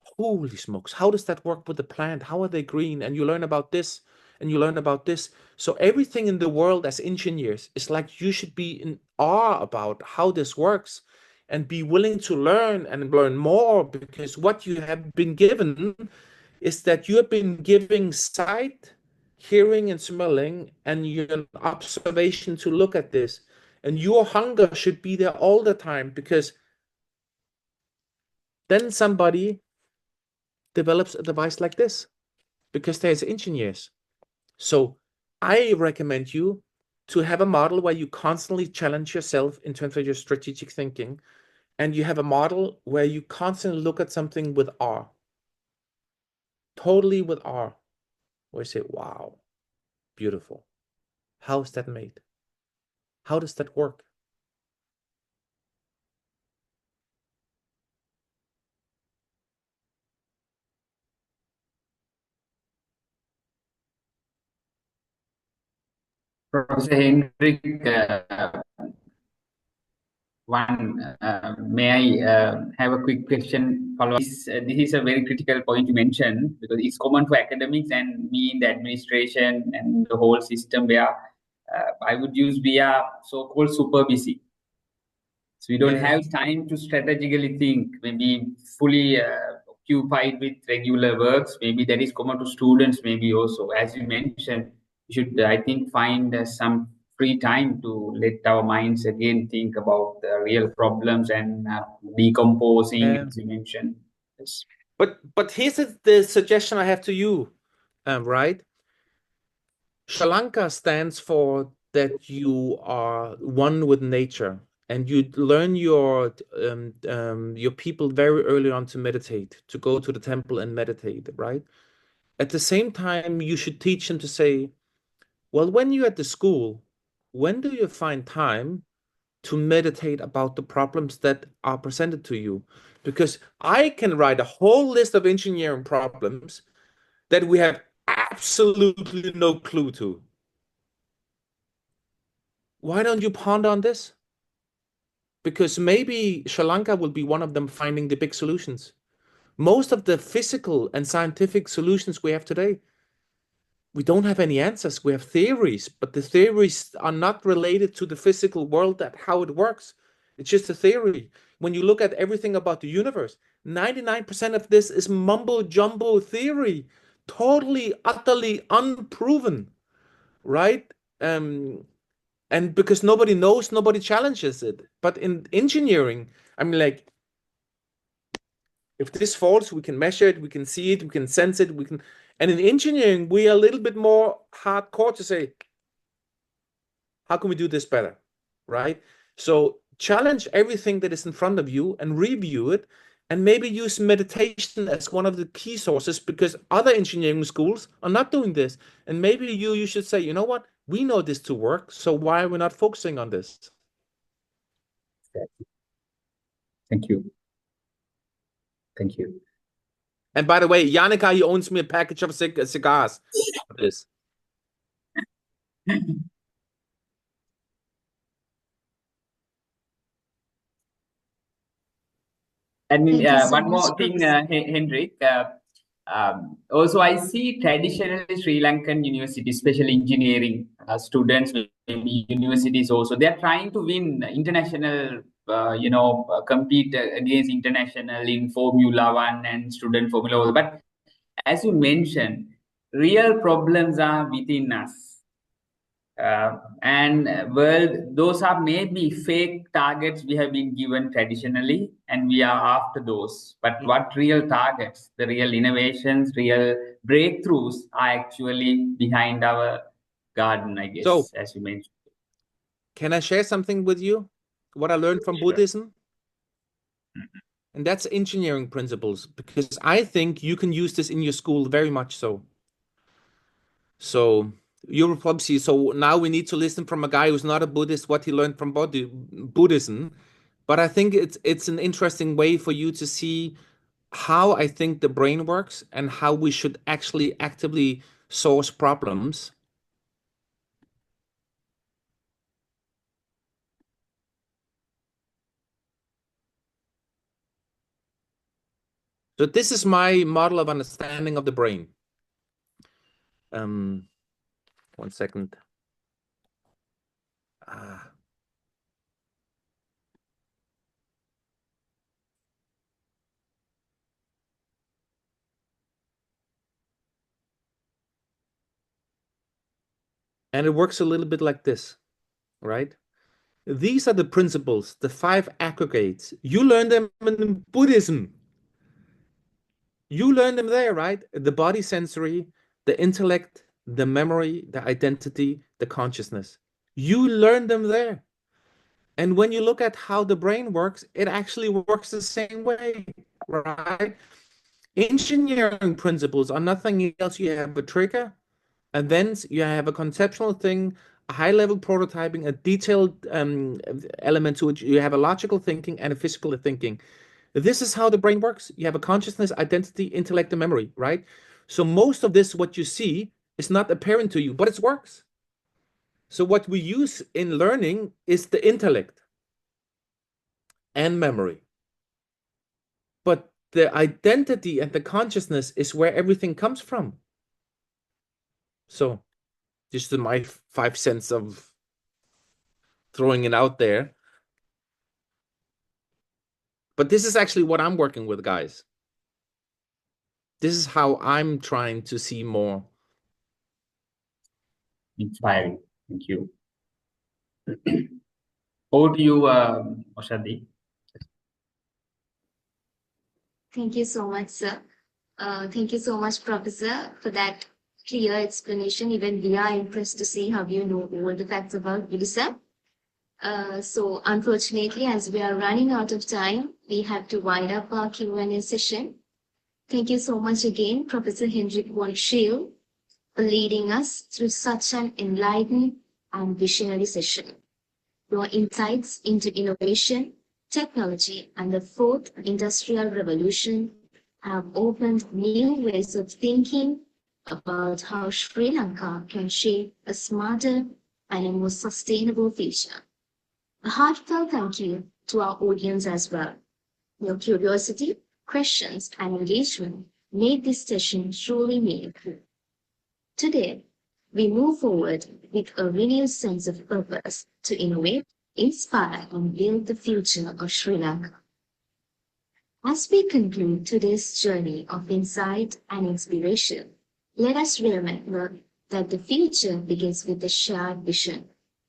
holy smokes, how does that work with the plant? How are they green? And you learn about this and you learn about this. So everything in the world as engineers is like you should be in awe about how this works and be willing to learn and learn more, because what you have been given is that you have been giving sight, hearing, and smelling, and your observation to look at this. And your hunger should be there all the time, because then somebody develops a device like this, because there's engineers. So I recommend you to have a model where you constantly challenge yourself in terms of your strategic thinking, and you have a model where you constantly look at something with awe, totally with awe, where you say, wow, beautiful. How is that made? How does that work? Professor Henrik, may I have a quick question follow up? This is a very critical point you mentioned, because it's common for academics and me in the administration and the whole system where I would use we are so-called super busy. So we don't have time to strategically think, maybe fully occupied with regular works. Maybe that is common to students, maybe also. As you mentioned, we should, I think, find some free time to let our minds again think about the real problems and decomposing, as you mentioned. Yes. But here's the suggestion I have to you, right? Sri Lanka stands for that you are one with nature, and you learn your people very early on to meditate, to go to the temple and meditate, right? At the same time, you should teach them to say, well, when you're at the school, when do you find time to meditate about the problems that are presented to you? Because I can write a whole list of engineering problems that we have absolutely no clue to. Why don't you ponder on this? Because maybe Sri Lanka will be one of them finding the big solutions. Most of the physical and scientific solutions we have today, we don't have any answers. We have theories, but the theories are not related to the physical world, that how it works. It's just a theory. When you look at everything about the universe, 99% of this is mumbo jumbo theory, totally, utterly unproven, right? And because nobody knows, nobody challenges it. But in engineering, I mean, like, if this falls, we can measure it, we can see it, we can sense it, we can. And in engineering, we are a little bit more hardcore to say, how can we do this better, right? So challenge everything that is in front of you and review it, and maybe use meditation as one of the key sources, because other engineering schools are not doing this. And maybe you should say, you know what? We know this to work, so why are we not focusing on this? Thank you. Thank you. And by the way, Yannicka, he owns me a package of cigars for this. And Thank you so one much, more thing, Professor. Henrik, Also, I see traditionally Sri Lankan universities, especially engineering students, maybe universities also, they're trying to win international, compete against international in Formula One and student Formula One. But as you mentioned, real problems are within us. Those are maybe fake targets we have been given traditionally, and we are after those. But what real targets, the real innovations, real breakthroughs are actually behind our garden, I guess, So, as you mentioned. can I share something with you? What I learned from Sure. Buddhism? And that's engineering principles, because I think you can use this in your school very much so. So you will probably see. So now we need to listen from a guy who's not a Buddhist what he learned from Buddhism. But I think it's an interesting way for you to see how I think the brain works and how we should actually actively source problems. So this is my model of understanding of the brain. 1 second. And it works a little bit like this, right? These are the principles, the 5 aggregates. You learn them in Buddhism. You learn them there, right? The body sensory, the intellect, the memory, the identity, the consciousness. You learn them there. And when you look at how the brain works, it actually works the same way, right? Engineering principles are nothing else. You have a trigger, and then you have a conceptual thing, a high-level prototyping, a detailed element to it. You have a logical thinking and a physical thinking. This is how the brain works. You have a consciousness, identity, intellect, and memory, right? So most of this, what you see, is not apparent to you, but it works. So what we use in learning is the intellect and memory. But the identity and the consciousness is where everything comes from. So just my 5 cents of throwing it out there. But this is actually what I'm working with, guys. This is how I'm trying to see more. Inspiring. Thank you. Over to you, Oshadi. Thank you so much, sir. Thank you so much, Professor, for that clear explanation. Even we are impressed to see how you know all the facts about Buddhism. So unfortunately, as we are running out of time, we have to wind up our Q&A session. Thank you so much again, Professor Henrik von Scheel, for leading us through such an enlightening and visionary session. Your insights into innovation, technology, and the fourth industrial revolution have opened new ways of thinking about how Sri Lanka can shape a smarter and a more sustainable future. A heartfelt thank you to our audience as well. Your curiosity, questions, and engagement made this session truly meaningful. Today, we move forward with a renewed sense of purpose to innovate, inspire, and build the future of Sri Lanka. As we conclude today's journey of insight and inspiration, let us remember that the future begins with a shared vision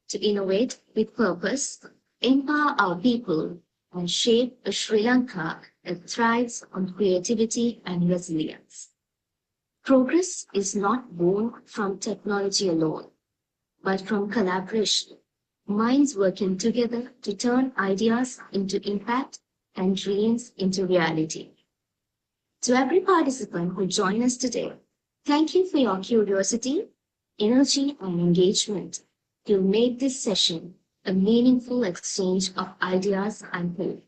to innovate with purpose, empower our people, and shape a Sri Lanka that thrives on creativity and resilience. Progress is not born from technology alone, but from collaboration, minds working together to turn ideas into impact and dreams into reality. To every participant who joined us today, thank you for your curiosity, energy, and engagement. You made this session a meaningful exchange of ideas and hope.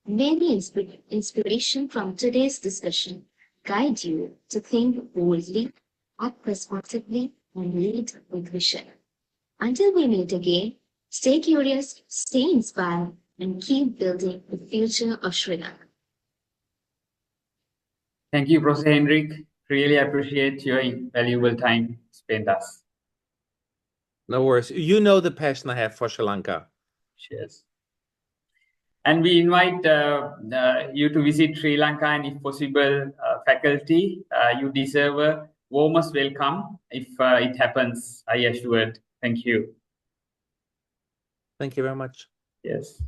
May the inspiration from today's discussion guide you to think boldly, act responsibly, and lead with vision. Until we meet again, stay curious, stay inspired, and keep building the future of Sri Lanka. Thank you, Professor Henrik. Really appreciate your valuable time spent us. No worries. You know the passion I have for Sri Lanka. Cheers. And we invite you to visit Sri Lanka, and if possible, faculty, you deserve a warmest welcome if it happens, I assured. Thank you. Thank you very much. Yes.